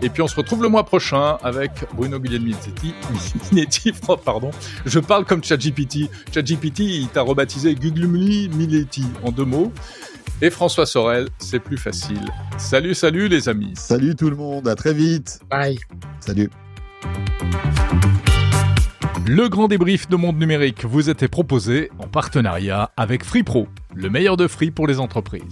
Et puis on se retrouve le mois prochain avec Bruno Guglielminetti. Pardon. Je parle comme ChatGPT. ChatGPT, il t'a rebaptisé Guglielminetti en 2 mots. Et François Sorel, c'est plus facile. Salut les amis. Salut tout le monde, à très vite. Bye. Salut. Le grand débrief de Monde Numérique vous était proposé en partenariat avec FreePro, le meilleur de Free pour les entreprises.